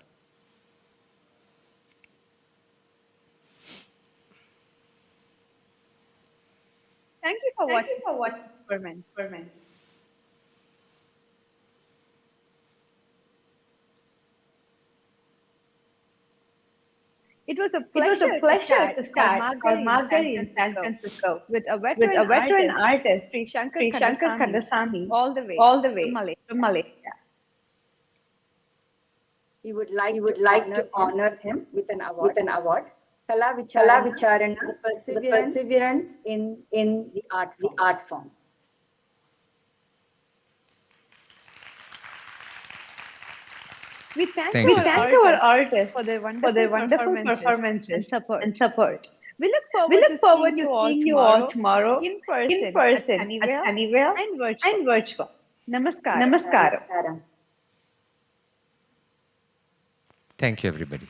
Thank you for watching performance. It was a pleasure to start Margazhi in San Francisco with a veteran artist, Shri Shankar Kandasamy, all the way from Malaysia. We would like to honor him with an award. Kala Vicharana, the perseverance in the art form. We thank, Thank you, our artists for their wonderful performances and support. We look forward to seeing you all tomorrow in person at Sunnyvale and virtual. Namaskaram. Namaskaram. Thank you, everybody.